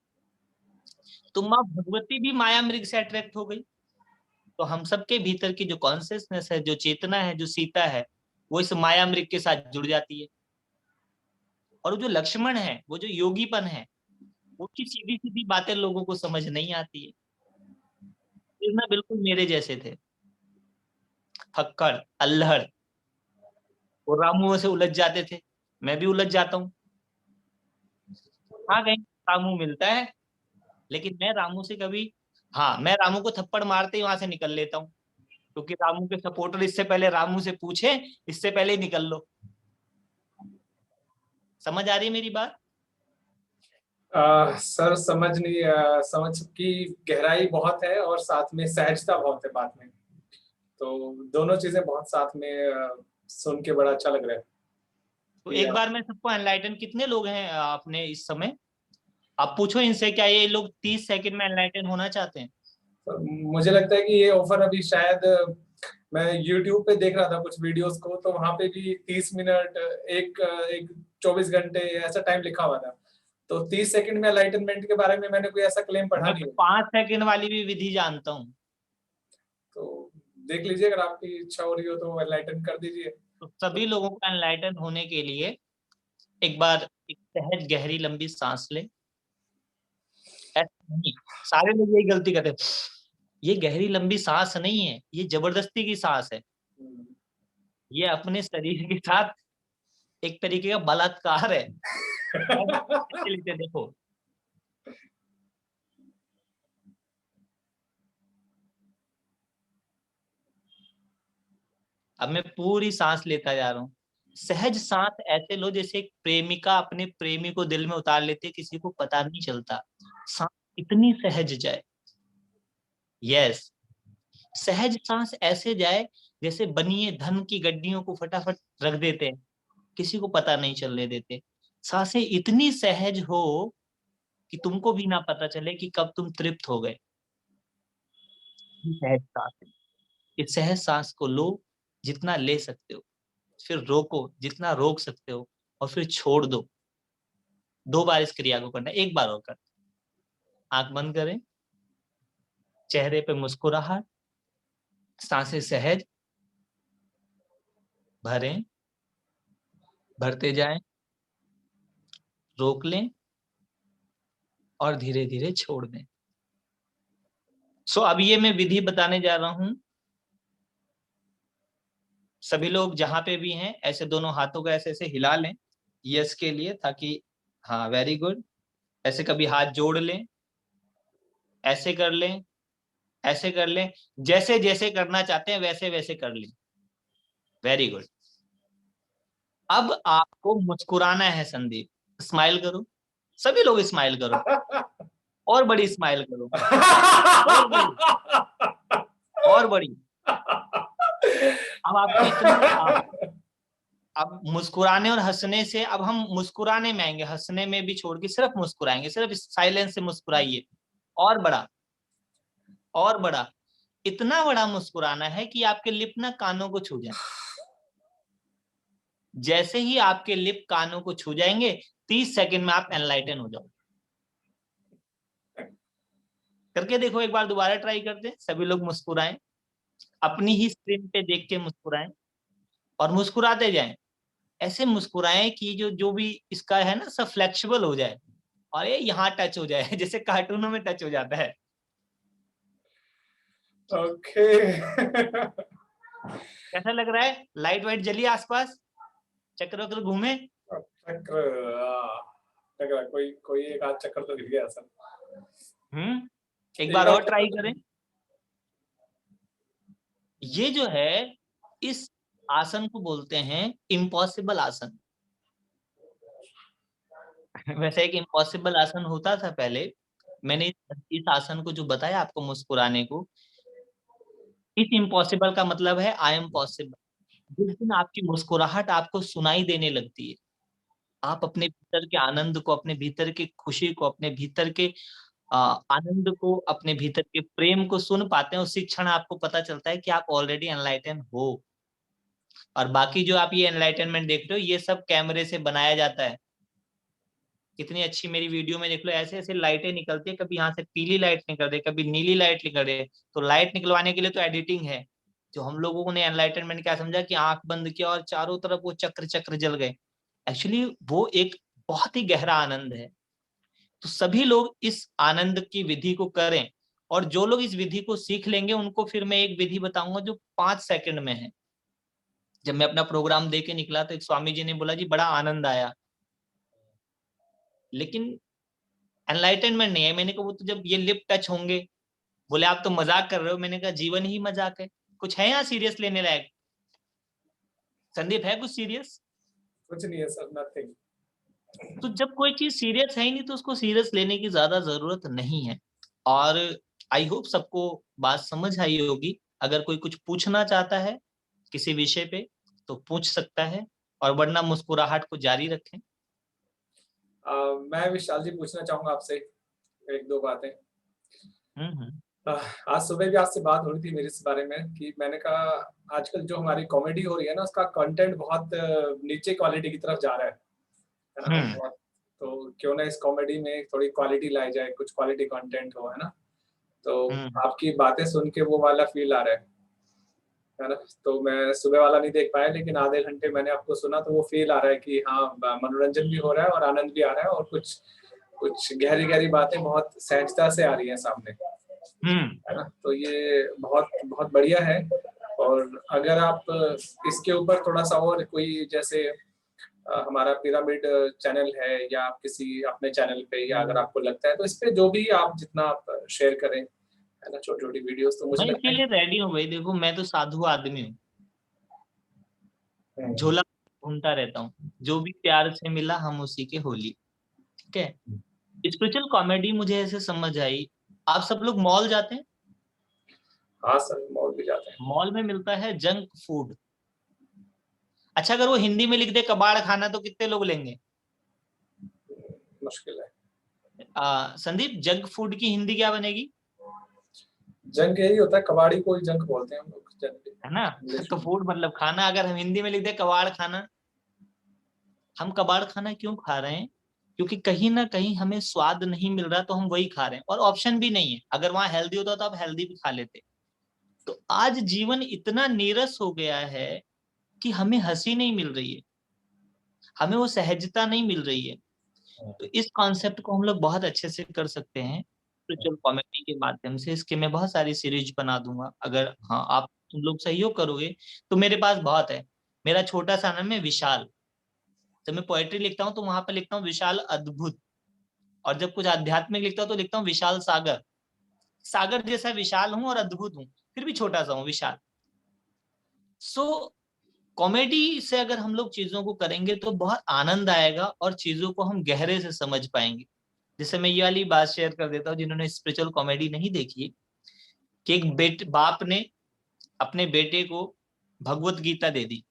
तो माँ भगवती भी माया मृग से अट्रैक्ट हो गई। तो हम सबके भीतर की जो कॉन्शियसनेस है, जो चेतना है, जो सीता है, वो इस माया मृग के साथ जुड़ जाती है। और वो जो लक्ष्मण है, वो जो योगीपन है, उसकी सीधी सीधी बातें लोगों को समझ नहीं आती है। कृष्णा बिल्कुल मेरे जैसे थे, फक्कड़, अल्हड़। वो रामुओं से उलझ जाते थे, मैं भी उलझ जाता हूँ। हाँ, कहीं रामू मिलता है, लेकिन मैं रामू से कभी, हाँ, मैं रामू को थप्पड़ मारते ही वहां से निकल लेता हूँ, क्योंकि रामू के सपोर्टर इससे पहले रामू से पूछे, इससे पहले ही निकल लो। समझ आ रही है मेरी बात? सर समझ नहीं, समझ की गहराई बहुत है और साथ में सहजता बहुत है बात में, तो दोनों चीजें बहुत साथ में सुन के बड़ा अच्छा लग रहा है तो कि एक बार मैं सबको एनलाइटन, कितने लोग हैं आपने इस समय, आप पूछो इनसे, क्या ये लोग 30 सेकंड में एनलाइटन होना चाहते हैं? मुझे लगता है कि ये ऑफर अभी शायद, मैं YouTube पे देख रहा था कुछ वीडियोस को, तो वहां पे भी 30 मिनट, एक 24 घंटे ऐसा टाइम लिखा हुआ था। तो 30 सेकंड में एनलाइटनमेंट के बारे में मैंने कोई ऐसा क्लेम पढ़ा मैं नहीं है। 5 सेकंड वाली भी विधि जानता हूँ। तो देख लीजिए, अगर आपकी इच्छा हो रही हो तो एनलाइटन कर दीजिए। तो सभी तो लोगों को एनलाइटन होने के लिए एक बार एक सहज गहरी लंबी सांस ले। ऐसा नहीं, सारे लोग यही गलती करते हैं। ये गहरी लंबी सांस नहीं है, ये जबरदस्ती की सांस है। ये अपने शरीर के साथ एक तरीके का बलात्कार है। लेते देखो, अब मैं पूरी सांस लेता जा रहा हूँ। सहज सांस ऐसे लो जैसे एक प्रेमिका अपने प्रेमी को दिल में उतार लेती है, किसी को पता नहीं चलता। सांस इतनी सहज जाए। यस, सहज सांस ऐसे जाए जैसे बनिए धन की गड्डियों को फटाफट रख देते हैं, किसी को पता नहीं चलने देते। सांसें इतनी सहज हो कि तुमको भी ना पता चले कि कब तुम तृप्त हो गए। ये सहज सांस है। इस सहज सांस को लो जितना ले सकते हो, फिर रोको जितना रोक सकते हो, और फिर छोड़ दो। 2 बार इस क्रिया को करना है, एक बार और कर। आंख बंद करें, चेहरे पे मुस्कुराहट, सांसें सहज भरें, भरते जाएं, रोक लें और धीरे धीरे छोड़ दें। अब ये मैं विधि बताने जा रहा हूं। सभी लोग जहां पे भी हैं ऐसे दोनों हाथों को ऐसे ऐसे हिला लें, यस के लिए, ताकि, हाँ, वेरी गुड। ऐसे कभी हाथ जोड़ लें, ऐसे कर लें, ऐसे कर लें, जैसे जैसे करना चाहते हैं वैसे वैसे कर लें। Very good. अब आपको मुस्कुराना है संदीप, स्माइल करो, सभी लोग स्माइल करो, और बड़ी स्माइल करो, और बड़ी, और बड़ी। अब आपको इतना, अब मुस्कुराने और हंसने से, अब हम मुस्कुराने में आएंगे, हंसने में भी छोड़ के सिर्फ मुस्कुराएंगे, सिर्फ साइलेंस से मुस्कुराइए। और बड़ा, और बड़ा, इतना बड़ा मुस्कुराना है कि आपके लिप ना कानों को छू जाए। जैसे ही आपके लिप कानों को छू जाएंगे, 30 सेकंड में आप एनलाइटन हो जाओ। करके देखो, एक बार दोबारा ट्राई करते हैं। सभी लोग मुस्कुराएं, अपनी ही स्क्रीन पे देख के मुस्कुराएं, और मुस्कुराते जाएं। ऐसे मुस्कुराएं कि जो जो भी इसका है ना, सब फ्लेक्सिबल हो जाए, और ये यहाँ टच हो जाए जैसे कार्टूनों में टच हो जाता है। ओके। कैसा लग रहा है? लाइट वाइट जली आसपास, चक्र वक्र घूमे? चक्र, लग रहा है कोई कोई एक आध चक्कर तो गिर गया सर। एक एक बार आध और चक्कर ट्राई तो करें। ये जो है, इस आसन को बोलते हैं इम्पॉसिबल आसन। वैसे एक इम्पॉसिबल आसन होता था पहले। मैंने इस आसन को जो बताया आपको मुस्कुराने को, इस इम्पॉसिबल का मतलब है आई एम पॉसिबल। जिस दिन आपकी मुस्कुराहट आपको सुनाई देने लगती है, आप अपने भीतर के आनंद को, अपने भीतर की खुशी को, अपने भीतर के आनंद को, अपने भीतर के प्रेम को सुन पाते हैं, उसी क्षण आपको पता चलता है कि आप ऑलरेडी एनलाइटन हो। और बाकी जो आप ये एनलाइटनमेंट देख रहे हो, ये सब कैमरे से बनाया जाता है। कितनी अच्छी मेरी वीडियो में देख लो, ऐसे ऐसे लाइटें निकलती है, कभी यहाँ से पीली लाइट निकल रही, कभी नीली लाइट निकल रही। तो लाइट निकलवाने के लिए तो एडिटिंग है। जो हम लोगों ने एनलाइटनमेंट क्या समझा कि आंख बंद किया और चारों तरफ वो चक्र चक्र जल गए। एक्चुअली वो एक बहुत ही गहरा आनंद है। तो सभी लोग इस आनंद की विधि को करें, और जो लोग इस विधि को सीख लेंगे उनको फिर मैं एक विधि बताऊंगा जो 5 सेकंड में है। जब मैं अपना प्रोग्राम दे के निकला तो एक स्वामी जी ने बोला जी बड़ा आनंद आया, लेकिन एनलाइटनमेंट नहीं है। मैंने कहा वो तो जब ये लिप टच होंगे। बोले आप तो मजाक कर रहे हो। मैंने कहा जीवन ही मजाक है, कुछ है यहाँ सीरियस लेने लायक? संदीप है कुछ सीरियस? कुछ नहीं है सर, नथिंग। तो जब कोई चीज सीरियस है ही नहीं तो उसको सीरियस लेने की ज्यादा जरूरत नहीं है। और आई होप सबको बात समझ आई होगी। अगर कोई कुछ पूछना चाहता है किसी विषय पे तो पूछ सकता है, और वरना मुस्कुराहट को जारी रखें। मैं विशाल जी पूछना चाहूंगा आपसे एक दो बातें। हम्म। आज सुबह भी आपसे बात हो रही थी मेरी इस बारे में कि मैंने कहा आजकल जो हमारी कॉमेडी हो रही है ना, उसका कंटेंट बहुत नीचे क्वालिटी की तरफ जा रहा है ना? हम्म। तो क्यों ना इस कॉमेडी में थोड़ी क्वालिटी लाई जाए, कुछ क्वालिटी कंटेंट हो, है ना? तो हम्म। आपकी बातें सुन के वो वाला फील आ रहा है ना? तो मैं सुबह वाला नहीं देख पाया, लेकिन आधे घंटे मैंने आपको सुना तो वो फील आ रहा है कि हाँ, मनोरंजन भी हो रहा है और आनंद भी आ रहा है, और कुछ कुछ गहरी गहरी बातें बहुत सहजता से आ रही हैं सामने, हम्म। है ना? तो ये बहुत बहुत बढ़िया है। और अगर आप इसके ऊपर थोड़ा सा और कोई, जैसे हमारा पिरामिड चैनल है, या आप किसी अपने चैनल पे, या अगर आपको लगता है तो इस पे जो भी आप जितना आप शेयर करें, है ना, छोटी छोटी वीडियोस, तो मुझे मैं लगता इसके है। लिए रेडी हूँ भाई। देखो मैं तो साधु आदमी हूँ, हम्म, झोला घूमता रहता हूँ, जो भी प्यार से मिला हम उसी के होली। ठीक है। स्पिरिचुअल कॉमेडी मुझे ऐसे समझ आई। आप सब लोग मॉल जाते हैं? हाँ सर, मॉल भी जाते हैं। मॉल में मिलता है जंक फूड। अच्छा अगर वो हिंदी में लिख दे कबाड़ खाना तो कितने लोग लेंगे? मुश्किल है। संदीप जंक फूड की हिंदी क्या बनेगी? जंक यही होता है, कबाड़ी को ही जंक बोलते हैं हम लोग जनरली है ना? इंग्लिश तो में। फूड मतलब खाना, अगर हम हिंदी में लिख दे कबाड़ खाना। हम कबाड़ खाना क्यों खा रहे हैं? क्योंकि कहीं ना कहीं हमें स्वाद नहीं मिल रहा तो हम वही खा रहे हैं, और ऑप्शन भी नहीं है। अगर वहां हेल्दी होता तो आप हेल्दी भी खा लेते। तो आज जीवन इतना नीरस हो गया है कि हमें हंसी नहीं मिल रही है, हमें वो सहजता नहीं मिल रही है। तो इस कॉन्सेप्ट को हम लोग बहुत अच्छे से कर सकते हैं स्पिरिचुअल कॉमेडी के माध्यम से। इसके मैं बहुत सारी सीरीज बना दूंगा, अगर हाँ आप तुम लोग सहयोग करोगे तो। मेरे पास बहुत है। मेरा छोटा सा नाम है विशाल। जब मैं पोएट्री लिखता हूँ तो वहां पर लिखता हूँ विशाल अद्भुत। और जब कुछ आध्यात्मिक लिखता हूँ तो लिखता हूँ विशाल सागर। सागर जैसा विशाल हूँ और अद्भुत हूँ, फिर भी छोटा सा हूँ, विशाल। सो कॉमेडी से अगर हम लोग चीजों को करेंगे तो बहुत आनंद आएगा, और चीजों को हम गहरे से समझ पाएंगे। जैसे मैं ये वाली बात शेयर कर देता हूँ, जिन्होंने स्पिरिचुअल कॉमेडी नहीं देखी है, कि एक बाप ने अपने बेटे को भगवत गीता दे दी।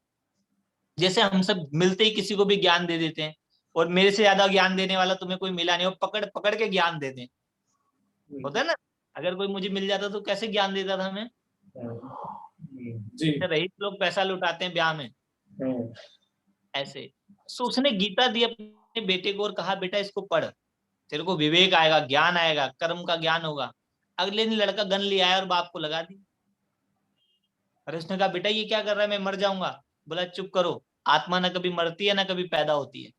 जैसे हम सब मिलते ही किसी को भी ज्ञान दे देते हैं, और मेरे से ज्यादा ज्ञान देने वाला तुम्हें कोई मिला नहीं, वो पकड़ पकड़ के ज्ञान दे दें। होता है ना? अगर कोई मुझे मिल जाता तो कैसे ज्ञान देता था मैं? जी। रईस लोग पैसा लुटाते हैं ब्याह में, हम्म, ऐसे। सो उसने गीता दी अपने बेटे को और कहा बेटा इसको पढ़, तेरे को विवेक आएगा, ज्ञान आएगा, कर्म का ज्ञान होगा। अगले दिन लड़का गन ले आया और बाप को लगा दी। अरे उसने कहा बेटा ये क्या कर रहा है, मैं मर जाऊंगा। बोला चुप करो, आत्मा ना कभी मरती है ना कभी पैदा होती है।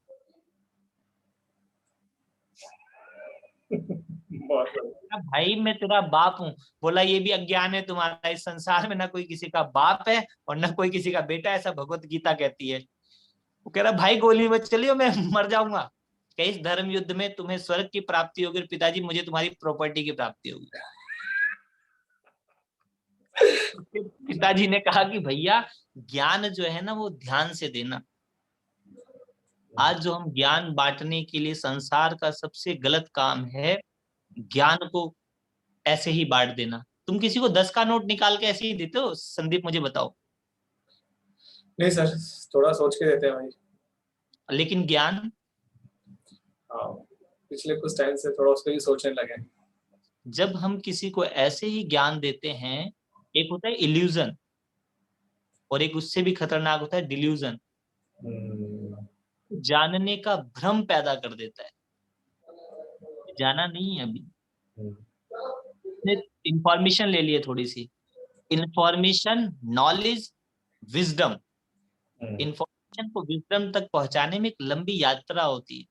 बहुत बढ़िया। भाई मैं तेरा बाप हूँ। बोला ये भी अज्ञान है तुम्हारा, इस संसार में ना कोई किसी का बाप है और ना कोई किसी का बेटा, ऐसा भगवत गीता कहती है। वो कह रहा भाई गोली मत चलियो, मैं मर जाऊंगा। क्या इस धर्म युद्ध में तुम्हें स्वर्ग की प्राप्ति होगी, और पिताजी मुझे तुम्हारी प्रॉपर्टी की प्राप्ति होगी। पिताजी ने कहा कि भैया ज्ञान जो है ना वो ध्यान से देना। आज जो हम ज्ञान बांटने के लिए, संसार का सबसे गलत काम है ज्ञान को ऐसे ही बांट देना। तुम किसी को 10 का नोट निकाल के ऐसे ही देते हो संदीप, मुझे बताओ? नहीं सर, थोड़ा सोच के देते हैं भाई। लेकिन ज्ञान, हाँ, पिछले कुछ टाइम से थोड़ा उस पर भी सोचने लगे। जब हम किसी को ऐसे ही ज्ञान देते हैं, एक होता है इल्यूजन, और एक उससे भी खतरनाक होता है डिल्यूजन। हम्म, जानने का भ्रम पैदा कर देता है। जाना नहीं है अभी, हम्म, इंफॉर्मेशन ले लिए थोड़ी सी। Information, knowledge, wisdom. Hmm, information को विजडम तक पहुंचाने में एक लंबी यात्रा होती है।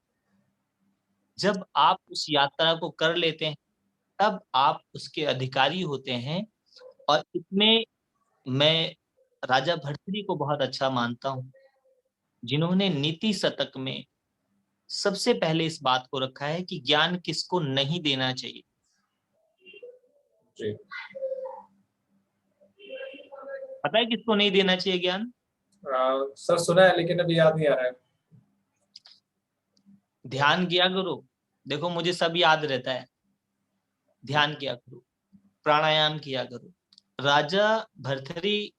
जब आप उस यात्रा को कर लेते हैं तब आप उसके अधिकारी होते हैं। और इसमें मैं राजा भर्तृहरि को बहुत अच्छा मानता हूं, जिन्होंने नीति शतक में सबसे पहले इस बात को रखा है कि ज्ञान किसको नहीं देना चाहिए। जी। पता है किसको नहीं देना चाहिए ज्ञान? सर सुना है लेकिन अभी याद नहीं आ रहा है। ध्यान किया करो, देखो मुझे सब याद रहता है। ध्यान किया करो, प्राणायाम किया करो। राजा भर्तृहरि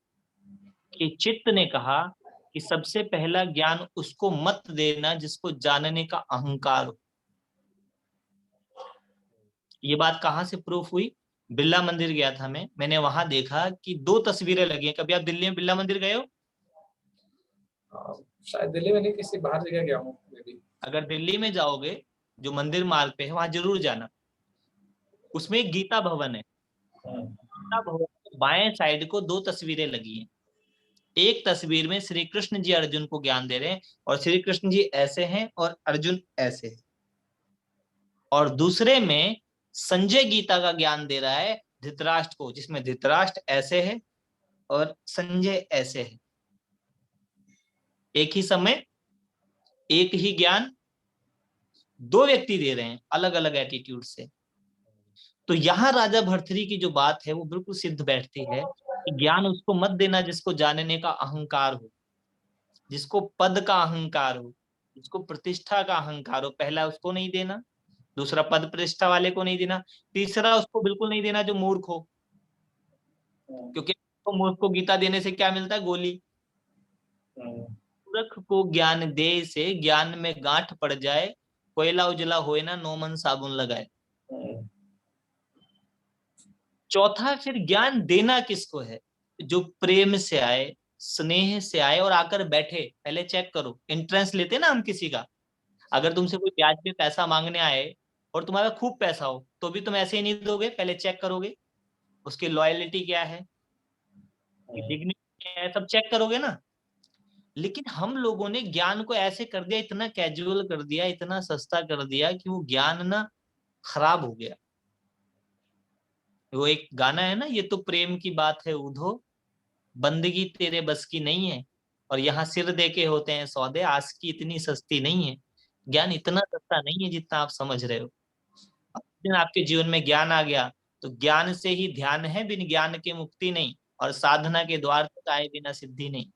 के चित्त ने कहा कि सबसे पहला ज्ञान उसको मत देना जिसको जानने का अहंकार हो। ये बात कहाँ से प्रूफ हुई? बिरला मंदिर गया था मैंने वहां देखा कि 2 तस्वीरें लगी हैं। कभी आप दिल्ली में बिरला मंदिर गए हो? शायद दिल्ली में नहीं, किसी बाहर जगह गया हूँ मे बी। अगर दिल्ली में जाओगे, जो मंदिर मार्ग पे है वहां जरूर जाना। उसमें एक गीता भवन है। गीता भवन के बाएं साइड को 2 तस्वीरें लगी हैं। एक तस्वीर में श्री कृष्ण जी अर्जुन को ज्ञान दे रहे हैं, और श्री कृष्ण जी ऐसे हैं और अर्जुन ऐसे है। और दूसरे में संजय गीता का ज्ञान दे रहा है धृतराष्ट्र को, जिसमें धृतराष्ट्र ऐसे है और संजय ऐसे है। एक ही समय एक ही ज्ञान 2 व्यक्ति दे रहे हैं अलग अलग एटीट्यूड से। तो यहां राजा भर्तृहरि की जो बात है वो बिल्कुल सिद्ध बैठती है कि ज्ञान उसको मत देना जिसको जानने का अहंकार हो, जिसको पद का अहंकार हो, जिसको प्रतिष्ठा का अहंकार हो। पहला उसको नहीं देना, दूसरा पद प्रतिष्ठा वाले को नहीं देना, तीसरा उसको बिल्कुल नहीं देना जो मूर्ख हो। क्योंकि तो मूर्ख को गीता देने से क्या मिलता है? गोली। मूर्ख को ज्ञान दे से ज्ञान में गांठ पड़ जाए, कोयला उजला होए ना, नो मन साबुन लगाए। चौथा, फिर ज्ञान देना किसको है? जो प्रेम से आए, स्नेह से आए और आकर बैठे। पहले चेक करो, एंट्रेंस लेते ना हम किसी का। अगर तुमसे कोई ब्याज पे पैसा मांगने आए और तुम्हारा खूब पैसा हो तो भी तुम ऐसे ही नहीं दोगे, पहले चेक करोगे उसकी लॉयलिटी क्या है, डिग्निटी क्या है, सब चेक करोगे ना। लेकिन हम लोगों ने ज्ञान को ऐसे कर दिया, इतना कैजुअल कर दिया, इतना सस्ता कर दिया कि वो ज्ञान ना खराब हो गया। वो एक गाना है ना, ये तो प्रेम की बात है उधो, बंदगी तेरे बस की नहीं है, और यहाँ सिर दे के होते हैं सौदे, आस्की इतनी सस्ती नहीं है। ज्ञान इतना सस्ता नहीं है जितना आप समझ रहे हो। दिन आपके जीवन में ज्ञान आ गया तो ज्ञान से ही ध्यान है, बिन ज्ञान के मुक्ति नहीं, और साधना के द्वार तक आए बिना सिद्धि नहीं।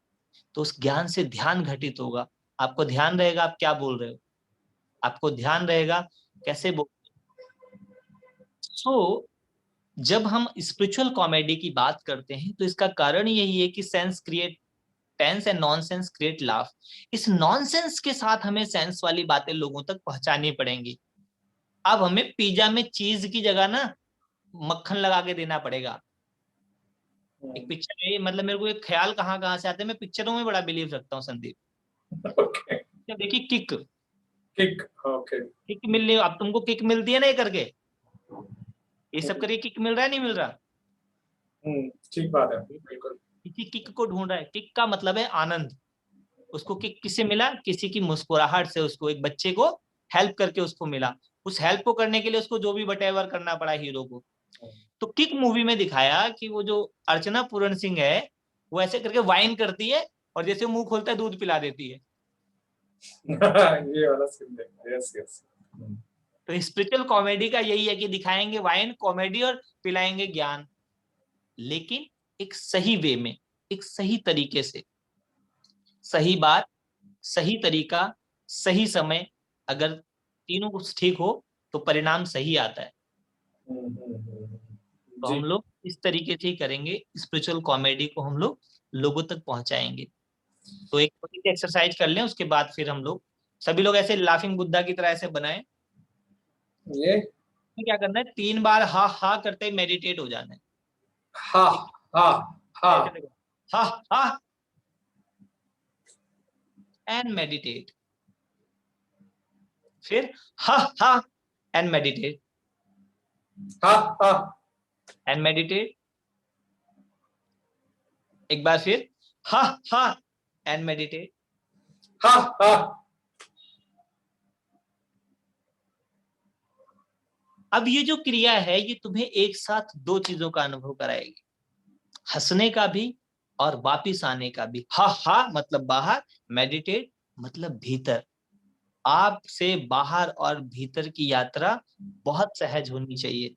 तो उस ज्ञान से ध्यान घटित होगा। आपको ध्यान रहेगा आप क्या बोल रहे हो, आपको ध्यान रहेगा कैसे बोल। सो जब हम स्पिरिचुअल कॉमेडी की बात करते हैं तो इसका कारण यही है कि sense create tense and nonsense create laugh. इस नॉनसेंस के साथ हमें सेंस वाली बातें लोगों तक पहुंचानी पड़ेंगी। अब हमें पिज्जा में चीज की जगह ना मक्खन लगा के देना पड़ेगा। एक पिक्चर है, मतलब मेरे को एक ख्याल कहाँ कहाँ से आता है, मैं पिक्चरों में बड़ा बिलीव रखता हूँ संदीप। ओके। देखिए किक, किक। ओके। किक मिलने, अब तुमको किक मिलती है ना ये करके, ये सब करके किक मिल रहा है नहीं मिल रहा? ठीक बात है, बिल्कुल। किसी किक को ढूंढ रहा है। किक का मतलब है आनंद। उसको किक किससे मिला? किसी की मुस्कुराहट से, उसको एक बच्चे को हेल्प करके उसको मिला। उस हेल्प को करने के लिए उसको जो भी वटेवर करना पड़ा हीरो को। तो किक मूवी में दिखाया कि वो जो अर्चना पूरन सिंह है वो ऐसे करके वाइन करती है और जैसे मुंह खोलता है दूध पिला देती है। ये वाला सीन है, यस यस। तो स्पिरिचुअल कॉमेडी का यही है कि दिखाएंगे वाइन कॉमेडी और पिलाएंगे ज्ञान, लेकिन एक सही वे में, एक सही तरीके से। सही बात, सही तरीका, सही समय, अगर तीनों कुछ ठीक हो तो परिणाम सही आता है। तो जी। हम लोग इस तरीके से ही करेंगे, स्पिरिचुअल कॉमेडी को हम लोग लोगों तक पहुंचाएंगे। तो एक छोटी सी एक्सरसाइज कर लें, उसके बाद फिर हम लोग सभी लोग ऐसे लाफिंग बुद्धा की तरह ऐसे बनाए। ये क्या करना है, 3 बार हा हा करते ही मेडिटेट हो जाना है। हा ठीक हा हा। है, ऐसे देखो, हा हा एंड मेडिटेट। फिर हा हा and meditate. हाँ हाँ And meditate. एक बार फिर, हा and meditate. हाँ हाँ। अब ये जो क्रिया है ये तुम्हें एक साथ दो चीजों का अनुभव कराएगी, हंसने का भी और वापिस आने का भी। हा मतलब बाहर, मेडिटेट मतलब भीतर। आपसे बाहर और भीतर की यात्रा बहुत सहज होनी चाहिए।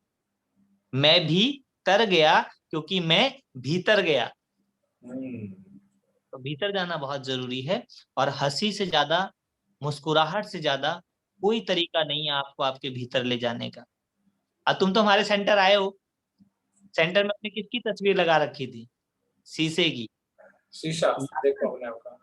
मैं भी तर गया क्योंकि मैं भीतर गया, तो भीतर जाना बहुत जरूरी है। और हंसी से ज्यादा, मुस्कुराहट से ज्यादा कोई तरीका नहीं है आपको आपके भीतर ले जाने का। तुम तो हमारे सेंटर आए हो, सेंटर में अपने किसकी तस्वीर लगा रखी थी? शीशे की। शीशा देखो अपने आप का।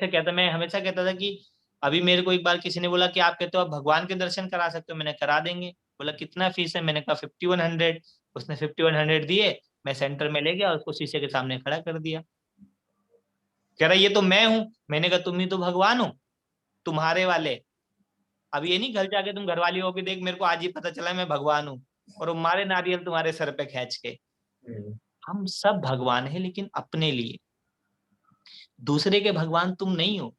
जब मैं हमेशा कहता था कि अभी मेरे को एक बार किसी ने बोला कि आप कहते हो आप भगवान के दर्शन करा सकते हो, मैंने करा देंगे। बोला कितना फीस है? मैंने कहा 5100। उसने 5100 दिए, मैं सेंटर में ले गया और उसको शीशे के सामने खड़ा कर दिया। कह रहा ये तो मैं हूं। मैंने कहा तुम ही तो भगवान हो, तुम्हारे वाले। अब ये नहीं घर जाके तुम घरवाली हो कि देख मेरे को आज ही पता चला मैं भगवान हूँ, और वो मारे नारियल तुम्हारे सर पे खींच के। हम सब भगवान हैं लेकिन अपने लिए, दूसरे के भगवान तुम नहीं हो।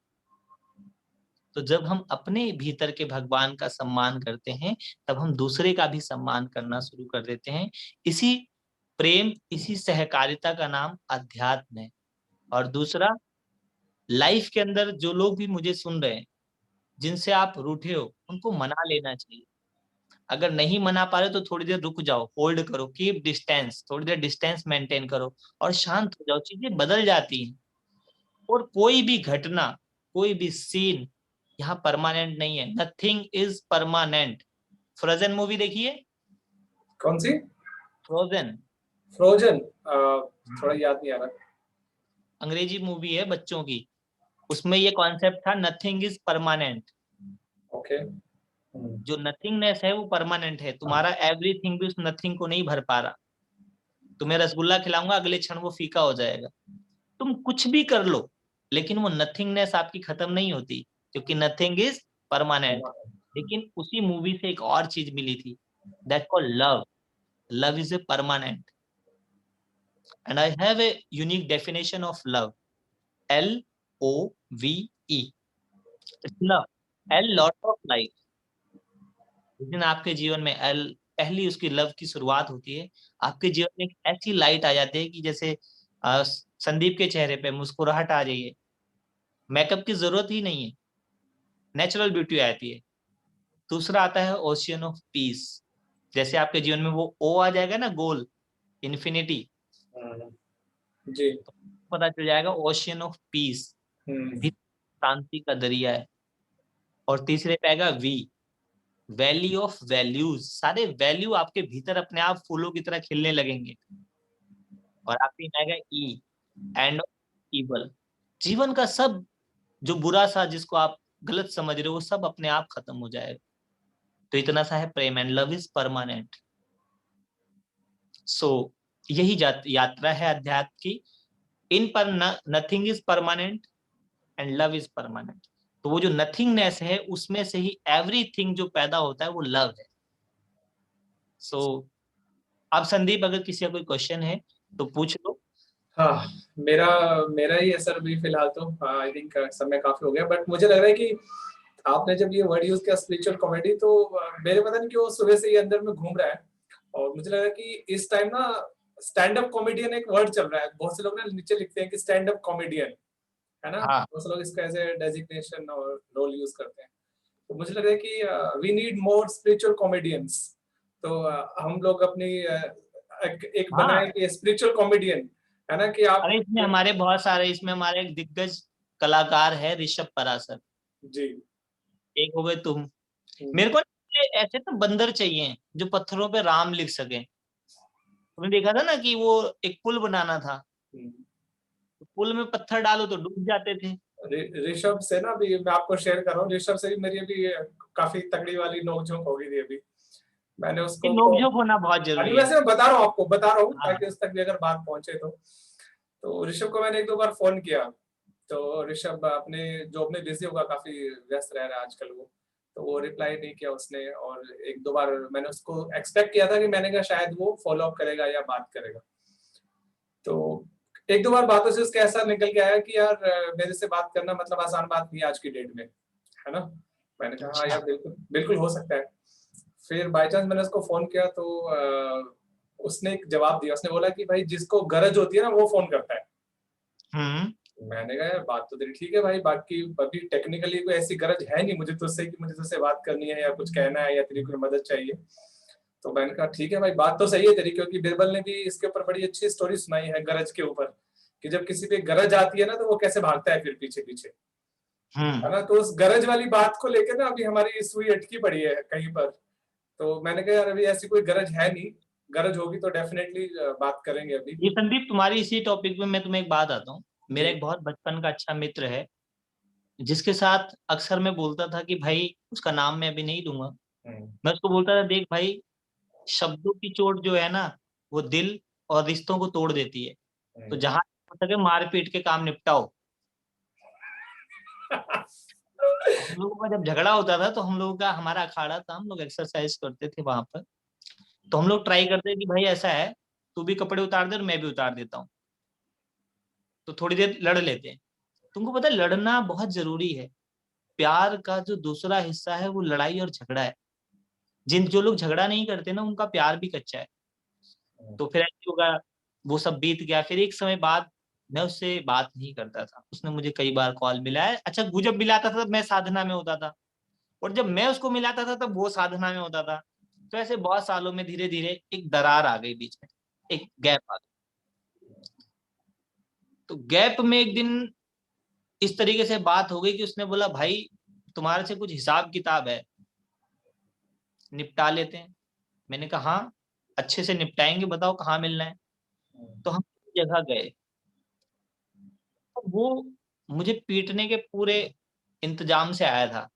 तो जब हम अपने भीतर के भगवान का सम्मान करते हैं तब हम दूसरे का भी सम्मान करना शुरू कर देते हैं। इसी प्रेम, इसी सहकारिता का नाम अध्यात्म है। और दूसरा, लाइफ के अंदर जो लोग भी मुझे सुन रहे हैं, जिनसे आप रूठे हो, उनको मना लेना चाहिए। अगर नहीं मना पा रहे तो थोड़ी देर रुक जाओ, होल्ड करो, कीप डिस्टेंस, थोड़ी देर डिस्टेंस मेंटेन करो और शांत हो जाओ। चीजें बदल जाती हैं। और कोई भी घटना, कोई भी सीन यहाँ परमानेंट नहीं है। Nothing is permanent. Frozen movie देखिए? कौन सी? फ्रोजन। फ्रोजन? थोड़ा याद नहीं आ रहा। अंग्रेजी मूवी है बच्चों की, उसमें ये कॉन्सेप्ट था नथिंग इज परमानेंट। ओके। जो नथिंगनेस है वो परमानेंट है। तुम्हारा एवरीथिंग भी उस नथिंग को नहीं भर पा रहा। तुम्हें रसगुल्ला खिलाऊंगा, अगले क्षण वो फीका हो जाएगा। तुम कुछ भी कर लो लेकिन वो नथिंगनेस आपकी खत्म नहीं होती, क्योंकि नथिंग इज परमानेंट। लेकिन उसी मूवी से एक और चीज मिली थी, that called love. Love is a permanent, and I have a unique definition of love. LOVE। Love, L lot of life. जिस दिन आपके जीवन में पहली उसकी लव की शुरुआत होती है, आपके जीवन में एक ऐसी लाइट आ जाती है कि जैसे संदीप के चेहरे पे मुस्कुराहट आ जाइए। मेकअप की जरूरत ही नहीं है, नेचुरल ब्यूटी आती है। दूसरा आता है ओशियन ऑफ पीस। जैसे आपके जीवन में वो ओ आ जाएगा ना, गोल, इन्फिनिटी, जी। तो पता चल जाएगा ओशियन ऑफ पीस, शांति का दरिया है। और तीसरे पे आएगा वी, वैली ऑफ वैल्यूज। सारे वैल्यू आपके भीतर अपने आप फूलों की तरह खिलने लगेंगे। और आखिरी में आएगा ई, एंड इवल। जीवन का सब जो बुरा सा जिसको आप गलत समझ रहे हो वो सब अपने आप खत्म हो जाएगा। तो इतना सा है प्रेम, एंड लव इज परमानेंट। सो यही यात्रा है अध्यात्म की। इन पर nothing is permanent and love is permanent. तो वो जो नथिंगनेस है उसमें से ही एवरीथिंग जो पैदा होता है वो लव है। सो अब संदीप अगर किसी का कोई क्वेश्चन है तो पूछ लो। हाँ, मेरा मेरा ही है सर भी फिलहाल तो। आई थिंक समय काफी हो गया, बट मुझे लग रहा है कि आपने जब ये वर्ड यूज किया स्पिरिचुअल कॉमेडी, तो मेरे पता नहीं क्यों सुबह से ये अंदर में घूम रहा है। और मुझे लग रहा है कि इस टाइम ना स्टैंड अप कॉमेडियन एक वर्ड चल रहा है। बहुत से लोग ना नीचे लिखते हैं कि स्टैंड अप कॉमेडियन, है ना? हाँ, बहुत से लोग इसका एज ए डेजिग्नेशन और रोल यूज करते हैं। तो मुझे लग रहा है कि we need more spiritual comedians. तो हम लोग अपनी एक हाँ। बनाए कि स्पिरिचुअल कॉमेडियन, है ना? कि आप अरे इसमें हमारे बहुत सारे, इसमें हमारे एक दिग्गज कलाकार है ऋषभ पराशर, जी। एक हो गए तुम। मेरे को ऐसे तो बंदर चाहिए जो पत्थरों पे राम लिख सके। तुमने देखा था ना कि वो एक पुल बनाना था, तो पुल में पत्थर डालो तो डूब जाते थे। ऋषभ से ना अभी मैं आपको शेयर कर रहा हूँ, ऋषभ से भी मेरी अभी काफी तगड़ी वाली नोकझोंक हो गई थी अभी। मैंने कि उसको नोकझोक होना बहुत अभी जरूरी है। वैसे मैं बता रहा हूँ हाँ, ताकि उस तक भी अगर बात पहुंचे तो ऋषभ को मैंने एक दो बार फोन किया। तो ऋषभ अपने जॉब में बिजी होगा, काफी व्यस्त रह रहा है आजकल वो। तो वो रिप्लाई नहीं किया उसने, और एक दो बार मैंने उसको एक्सपेक्ट किया था कि मैंने कहा शायद वो फॉलो अप करेगा या बात करेगा। तो एक दो बार बातों से उसका ऐसा निकल के आया कि यार मेरे से बात करना मतलब आसान बात नहीं है आज की डेट में, है ना। मैंने कहा हाँ अच्छा। यार बिल्कुल बिल्कुल हो सकता है। फिर बाय चांस मैंने उसको फोन किया तो उसने एक जवाब दिया, उसने बोला कि भाई जिसको गरज होती है ना वो फोन करता है। हम्म। मैंने कहा यार बात तो तेरी ठीक है भाई, बाकी अभी टेक्निकली कोई ऐसी गरज है नहीं मुझे तुझसे कि मुझे तुझसे बात करनी है या कुछ कहना है या तेरी कोई मदद चाहिए। तो मैंने कहा ठीक है भाई, बात तो सही है तेरी, क्योंकि बिरबल ने भी इसके ऊपर बड़ी अच्छी स्टोरी सुनाई है गरज के ऊपर, कि जब किसी पे गरज आती है ना तो वो कैसे भागता है फिर पीछे पीछे, है हम्म। ना। तो उस गरज वाली बात को लेकर ना अभी हमारी सुई अटकी पड़ी है कहीं पर। तो मैंने कहा यार अभी ऐसी कोई गरज है नहीं, गरज होगी तो डेफिनेटली बात करेंगे अभी। ये संदीप, तुम्हारी इसी टॉपिक में मैं तुम्हें एक बात आता हूँ। मेरा जी। एक बहुत बचपन का अच्छा मित्र है, जिसके साथ अक्सर मैं बोलता था कि भाई, उसका नाम मैं अभी नहीं लूंगा, हम्म, मैं उसको बोलता था, देख भाई, शब्दों की चोट जो है ना, वो दिल और रिश्तों को तोड़ देती है। तो हम्म। जहां हो सके मार पीट के काम निपटाओ। तो हम लोगों का जब झगड़ा होता था तो हम लोगों का, हमारा अखाड़ा था, हम लोग एक्सरसाइज करते थे वहां पर। तो हम लोग ट्राई करते थे कि भाई ऐसा है, तू भी कपड़े उतार दे और मैं भी उतार देता हूँ, तो थोड़ी देर लड़ लेते हैं। तुमको पता है, लड़ना बहुत जरूरी है। प्यार का जो दूसरा हिस्सा है वो लड़ाई और झगड़ा है। जो लोग झगड़ा नहीं करते ना, उनका प्यार भी कच्चा है। तो फिर ऐसे होगा, वो सब बीत गया। फिर एक समय बाद मैं उससे बात नहीं करता था, उसने मुझे कई बार कॉल मिलाया। अच्छा, वो जब मिलाता था तब मैं साधना में होता था, और जब मैं उसको मिलाता था तब वो साधना में होता था। तो ऐसे बहुत सालों में धीरे धीरे एक दरार आ गई बीच में, एक गैप आ गया। तो गैप में एक दिन इस तरीके से बात हो गई कि उसने बोला, भाई तुम्हारे से कुछ हिसाब किताब है, निपटा लेते हैं। मैंने कहा हाँ, अच्छे से निपटाएंगे, बताओ कहाँ मिलना है। तो हम जगह गए, तो वो मुझे पीटने के पूरे इंतजाम से आया था।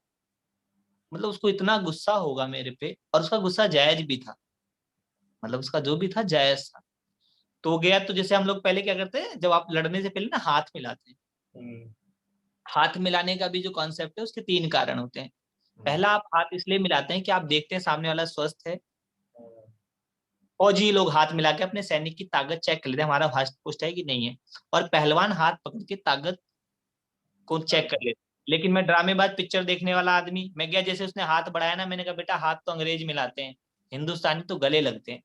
मतलब उसको इतना गुस्सा होगा मेरे पे, और उसका गुस्सा जायज भी था, मतलब उसका जो भी था जायज था। तो वो गया, तो जैसे हम लोग पहले क्या करते हैं, जब आप लड़ने से पहले ना हाथ मिलाते हैं। हम्म, हाथ मिलाने का भी जो कॉन्सेप्ट है, उसके तीन कारण होते हैं। हम्म, पहला, आप हाथ इसलिए मिलाते हैं कि आप देखते हैं सामने वाला स्वस्थ है। हम्म, फौजी लोग हाथ मिला के अपने सैनिक की ताकत चेक कर लेते हैं, हमारा हाथ पुष्ट है कि नहीं है। और पहलवान हाथ पकड़ के ताकत को चेक कर लेते हैं। लेकिन मैं ड्रामेबाज पिक्चर देखने वाला आदमी, मैं गया, जैसे उसने हाथ बढ़ाया ना, मैंने कहा बेटा, हाथ तो अंग्रेज मिलाते हैं, हिंदुस्तानी तो गले लगते हैं।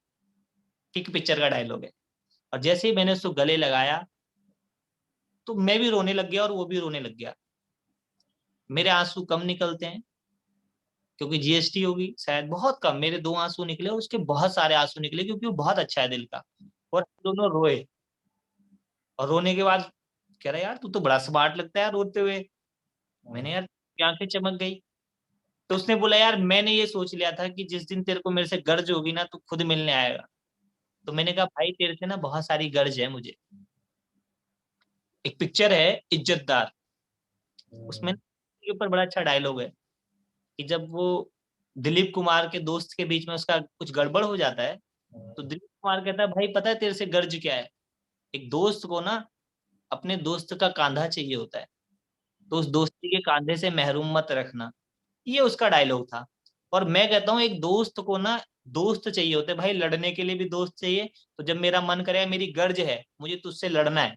ठीक पिक्चर का डायलॉग है। और जैसे ही मैंने उसको गले लगाया, तो मैं भी रोने लग गया और वो भी रोने लग गया। मेरे आंसू कम निकलते हैं, क्योंकि जीएसटी होगी शायद, बहुत कम। मेरे दो आंसू निकले और उसके बहुत सारे आंसू निकले, क्योंकि वो बहुत अच्छा है दिल का। और हम दोनों रोए। और रोने के बाद कह रहा, यार तू तो बड़ा स्मार्ट लगता है यार रोते हुए। मैंने, यार की आंखें चमक गई। तो उसने बोला, यार मैंने ये सोच लिया था कि जिस दिन तेरे को मेरे से गर्ज होगी ना, तू खुद मिलने आएगा। तो मैंने कहा, भाई तेरे से ना बहुत सारी गर्ज है मुझे। एक पिक्चर है इज्जतदार, उसमें हम्म, के ऊपर बड़ा अच्छा डायलॉग है, कि जब वो दिलीप कुमार के दोस्त के बीच में उसका कुछ गड़बड़ हो जाता है, तो हम्म, दिलीप कुमार कहता है, भाई पता है तेरे से गर्ज क्या है? एक दोस्त को ना अपने दोस्त का कांधा चाहिए होता है, तो उस दोस्ती के कांधे से महरूम मत रखना। ये उसका डायलॉग था। और मैं कहता हूँ, एक दोस्त को ना दोस्त चाहिए होते हैं भाई, लड़ने के लिए भी दोस्त चाहिए। तो जब मेरा मन करे, मेरी गर्ज है, मुझे तुझसे लड़ना है,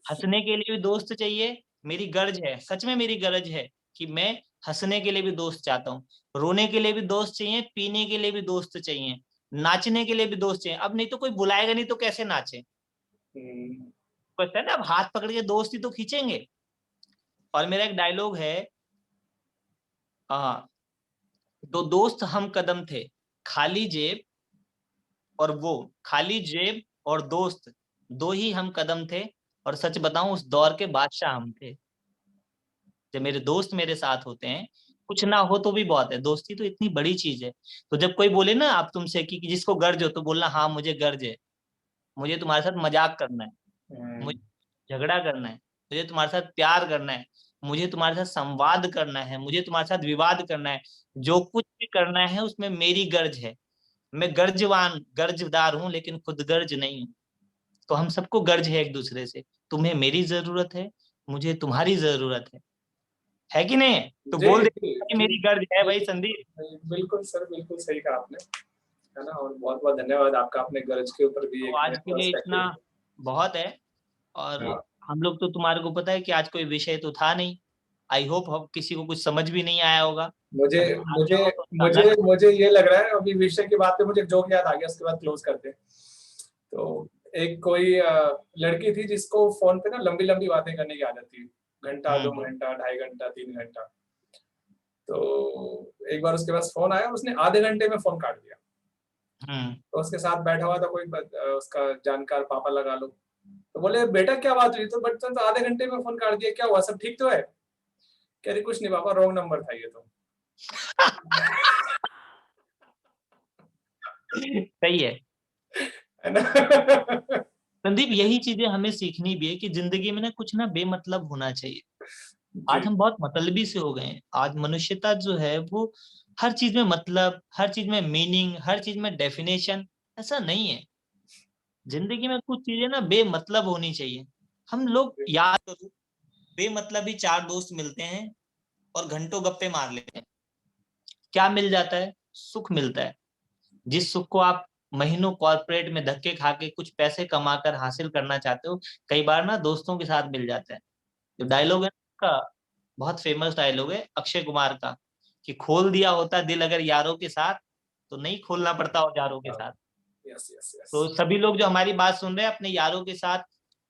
हंसने के लिए भी दोस्त चाहिए। मेरी गर्ज है, सच में मेरी गर्ज है, कि मैं हंसने के लिए भी दोस्त चाहता हूँ, रोने के लिए भी दोस्त चाहिए, पीने के लिए भी दोस्त चाहिए, नाचने के लिए भी दोस्त चाहिए। अब नहीं तो कोई बुलाएगा नहीं तो कैसे नाचे? हम्म, पता है ना, अब हाथ पकड़ के दोस्ती तो खींचेंगे। और मेरा एक डायलॉग है, हाँ, दो दोस्त हम कदम थे, खाली जेब और वो, खाली जेब और दोस्त, दो ही हम कदम थे। और सच बताऊं, उस दौर के बादशाह हम थे। जब मेरे दोस्त मेरे साथ होते हैं, कुछ ना हो तो भी बहुत है, दोस्ती तो इतनी बड़ी चीज है। तो जब कोई बोले ना आप तुमसे कि जिसको गर्ज हो, तो बोलना, हाँ मुझे गर्ज है, मुझे तुम्हारे साथ मजाक करना है, हम्म, मुझे झगड़ा करना है, मुझे तुम्हारे साथ प्यार करना है, मुझे तुम्हारे साथ संवाद करना है, मुझे तुम्हारे साथ विवाद करना है। जो कुछ भी करना है उसमें मेरी गर्ज है। मैं गर्जदार हूं, लेकिन खुद गर्ज नहीं हूं। तो हम सबको गर्ज है एक दूसरे से। तुम्हें मेरी जरूरत है, मुझे तुम्हारी जरूरत है। है कि नहीं है? तो जी बोल दे जी कि जी, मेरी गर्ज है भाई संदीप। बिल्कुल सर, बिल्कुल सही कहा आपने, है ना? और बहुत बहुत धन्यवाद आपका, अपने गर्ज के ऊपर भी तो एक आज नया के लिए पर्सपेक्टिव। इतना बहुत है। और हाँ, हम लोग तो, तुम्हारे को पता है कि आज कोई विषय तो था नहीं। आई होप हम किसी को कुछ समझ भी नहीं आया होगा। मुझे अगर आ मुझे गया हो तो उसका मुझे अलग। मुझे ये लग रहा है, अभी विषय की बात पे मुझे एक जोक याद आ गया, उसके बाद क्लोज करते हैं। तो एक कोई लड़की थी जिसको फोन पे ना लंबी लंबी बातें करने की आदत थी, घंटा, दो हम्म घंटा, 2.5 घंटा, 3 घंटा। तो एक बार उसके पास फोन आया और उसने आधे घंटे में फोन काट दिया। हम्म तो उसके साथ बैठा हुआ था कोई उसका जानकार, पापा लगा लो। तो बोले, बेटा क्या बात हुई? तो बच्चा तो आधे घंटे में फोन काट दिया, क्या हुआ, सब ठीक तो है? कह रही, कुछ नहीं पापा, रॉन्ग नंबर था ये तो। सही है है ना? संदीप, यही चीजें हमें सीखनी भी है कि जिंदगी में ना कुछ ना बेमतलब होना चाहिए। जी। आज हम बहुत मतलबी से हो गए हैं। आज मनुष्यता जो है वो हर चीज में मतलब, हर चीज में मीनिंग, हर चीज में डेफिनेशन, ऐसा नहीं है। जिंदगी में कुछ चीजें ना बेमतलब होनी चाहिए। हम लोग याद करो, बेमतलब ही चार दोस्त मिलते हैं और घंटों गप्पे मार लेते हैं। क्या मिल जाता है? सुख मिलता है। जिस सुख को आप महीनों कॉर्पोरेट में धक्के खा के कुछ पैसे कमाकर हासिल करना चाहते हो, कई बार ना दोस्तों के साथ मिल जाता है। जो डायलॉग है का, बहुत फेमस डायलॉग है अक्षय कुमार का, कि खोल दिया होता दिल अगर यारों के साथ, तो नहीं खोलना पड़ता औजारों के साथ। Yes yes yes. तो सभी लोग जो हमारी बात सुन रहे हैं, अपने यारों के साथ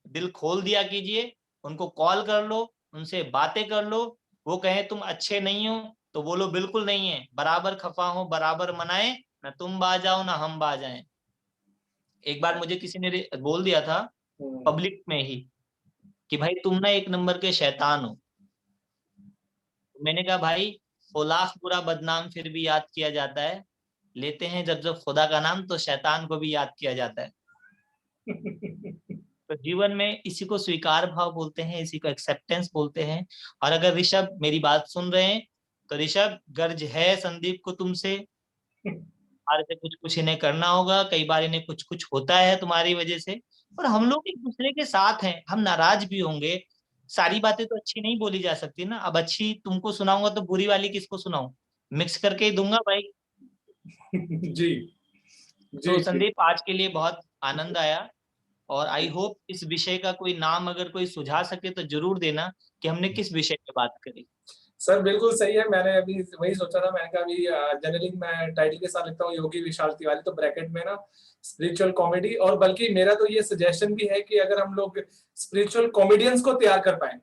दिल खोल दिया कीजिए। उनको कॉल कर लो, उनसे बातें कर लो। वो कहें तुम अच्छे नहीं हो, तो बोलो बिल्कुल नहीं है, बराबर खफा हो बराबर मनाए, ना तुम बाज जाओ ना हम बाज आए। एक बार मुझे किसी ने बोल दिया था पब्लिक में ही कि भाई तुम ना एक नंबर के शैतान हो। मैंने कहा भाई, ओ लाख बुरा बदनाम फिर भी याद किया जाता है, लेते हैं जब जब खुदा का नाम तो शैतान को भी याद किया जाता है। तो जीवन में इसी को स्वीकार भाव बोलते हैं, इसी को एक्सेप्टेंस बोलते हैं। और अगर ऋषभ मेरी बात सुन रहे हैं, तो ऋषभ, गर्ज है संदीप को तुमसे। तुम्हारे से कुछ कुछ इन्हें करना होगा, कई बार इन्हें कुछ कुछ होता है तुम्हारी वजह से। और हम लोग एक दूसरे के साथ हैं, हम नाराज भी होंगे। सारी बातें तो अच्छी नहीं बोली जा सकती ना। अब अच्छी तुमको सुनाऊंगा तो बुरी वाली किसको सुनाऊं? मिक्स करके ही दूंगा भाई। जी तो जी जी। संदीप, आज के लिए बहुत आनंद आया। और आई होप इस विषय का कोई नाम अगर कोई सुझा सके तो जरूर देना, कि हमने किस विषय पे बात करी। सर बिल्कुल सही है, मैंने अभी वही सोचा था, मैंने कहा अभी जनरली मैं टाइटल के साथ लिखता हूँ योगी विशाल तिवारी, तो ब्रैकेट में ना स्पिरिचुअल कॉमेडी, और बल्कि मेरा तो ये सजेशन भी है कि अगर हम लोग स्पिरिचुअल कॉमेडियंस को तैयार कर पाए,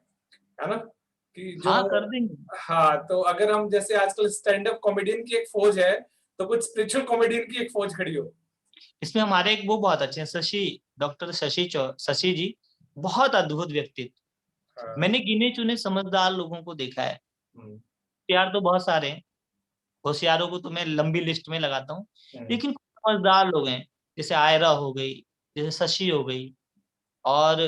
है ना, कि जो, हाँ, कर देंगे। हाँ, तो अगर हम जैसे आजकल स्टैंड अप कॉमेडियन की एक फौज है, तो कुछ स्पिरिचुअल कॉमेडियन की एक फौज खड़ी हो। इसमें हमारे एक वो बहुत अच्छे हैं, डॉक्टर शशि जी। बहुत अद्भुत व्यक्तित्व। हाँ। मैंने गिने चुने समझदार लोगों को देखा है। हम्म, प्यार तो बहुत सारे हैं, होशियारों को तो मैं लंबी लिस्ट में लगाता हूँ। हम्म, लेकिन कुछ समझदार लोग हैं, जैसे आयरा हो गई, जैसे शशि हो गई, और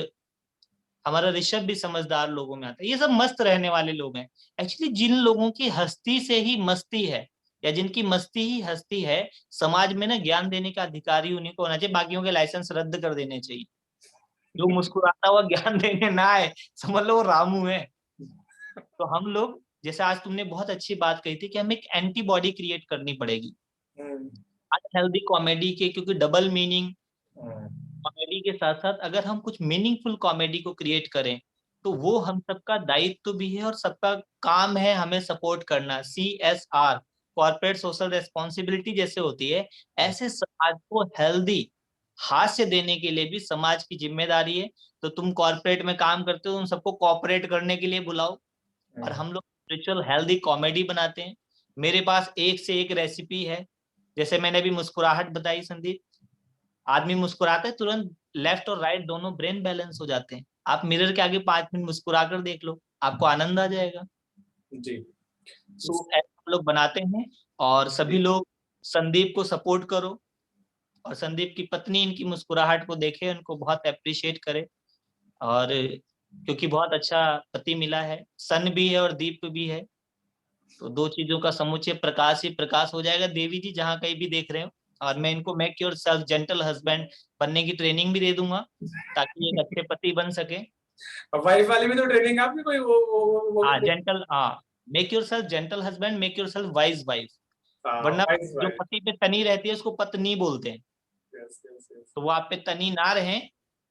हमारा ऋषभ भी समझदार लोगों में आता है। ये सब मस्त रहने वाले लोग हैं। एक्चुअली जिन लोगों की हस्ती से ही मस्ती है, या जिनकी मस्ती ही हस्ती है, समाज में ना ज्ञान देने का अधिकारी उन्हीं को होना चाहिए। बाकियों के लाइसेंस रद्द कर देने चाहिए। जो मुस्कुराता हुआ ज्ञान देने ना आए, समझ लो वो रामू है। तो हम लोग, जैसे आज तुमने बहुत अच्छी बात कही थी कि हमें एक एंटीबॉडी क्रिएट करनी पड़ेगी हम्म, अनहेल्दी कॉमेडी के, क्योंकि डबल मीनिंग हम्म, कॉमेडी के साथ साथ अगर हम कुछ मीनिंगफुल कॉमेडी को क्रिएट करें, तो वो हम सबका दायित्व भी है और सबका काम है हमें सपोर्ट करना। CSR, कॉर्पोरेट सोशल रेस्पॉन्सिबिलिटी जैसे होती है, ऐसे समाज को हेल्दी हास्य देने के लिए भी समाज की जिम्मेदारी है। तो तुम कॉर्पोरेट में काम करते हो, उन सबको कॉपरेट करने के लिए बुलाओ, और हम्म, हम लोग स्पिरिचुअल हेल्दी कॉमेडी बनाते हैं। मेरे पास एक से एक रेसिपी है। जैसे मैंने अभी मुस्कुराहट बताई संदीप, आदमी मुस्कुराता है तुरंत लेफ्ट और राइट दोनों ब्रेन बैलेंस हो जाते हैं। आप मिरर के आगे 5 मिनट मुस्कुरा कर देख लो, आपको आनंद आ जाएगा। जी तो ऐसा हम लोग बनाते हैं। और सभी जी। लोग संदीप को सपोर्ट करो, और संदीप की पत्नी इनकी मुस्कुराहट को देखे, उनको बहुत अप्रिशिएट करे। और क्योंकि बहुत अच्छा पति मिला है, सन भी है और दीप भी है, तो दो चीजों का समुच्चय प्रकाश ही प्रकाश हो जाएगा। देवी जी जहाँ कहीं भी देख रहे हो, और मैं इनको make your self gentle husband बनने की ट्रेनिंग भी दे दूंगा, ताकि एक अच्छे पति बन सके। वाइफ वाली भी तो ट्रेनिंग आपकी कोई वो हाँ जेंटल, हाँ, make yourself gentle husband, make yourself wise wife. वरना वाइफ जो वाइफ। पति पे तनी रहती है उसको पत्नी बोलते हैं, यस यस यस। तो वो आप पे तनी ना रहे,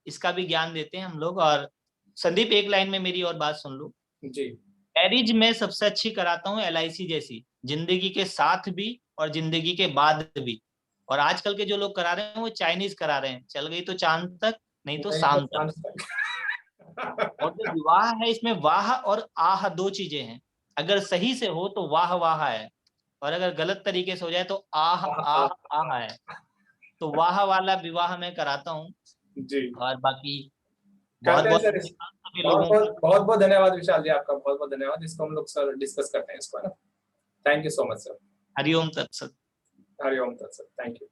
इसका भी ज्ञान देते हैं हम लोग। और संदीप एक लाइन में मेरी और बात सुन लो, जी मैरिज में सबसे अच्छी कराता हूँ LIC जैसी, जिंदगी के साथ भी और जिंदगी के बाद भी। और आजकल के जो लोग करा रहे हैं वो चाइनीज करा रहे हैं, चल गई तो चांद तक, नहीं तो नहीं तो शाम तक। फ्रांस तक। और जो विवाह है इसमें वाह और आह दो चीजें हैं, अगर सही से हो तो वाह वाह है, और अगर गलत तरीके से हो जाए तो आह आह आह है। तो वाह वाला विवाह मैं कराता हूँ। जी और बाकी बहुत करते हैं बहुत सर। धन्यवाद सभी बहुत लोगों का। बहुत बहुत बहुत धन्यवाद विशाल जी, आपका बहुत बहुत धन्यवाद। इसको हम लोग सर डिस्कस करते हैं इसको, है ना। Thank you so much sir. हरिओम तत्सत। हरिओम सर, थैंक यू।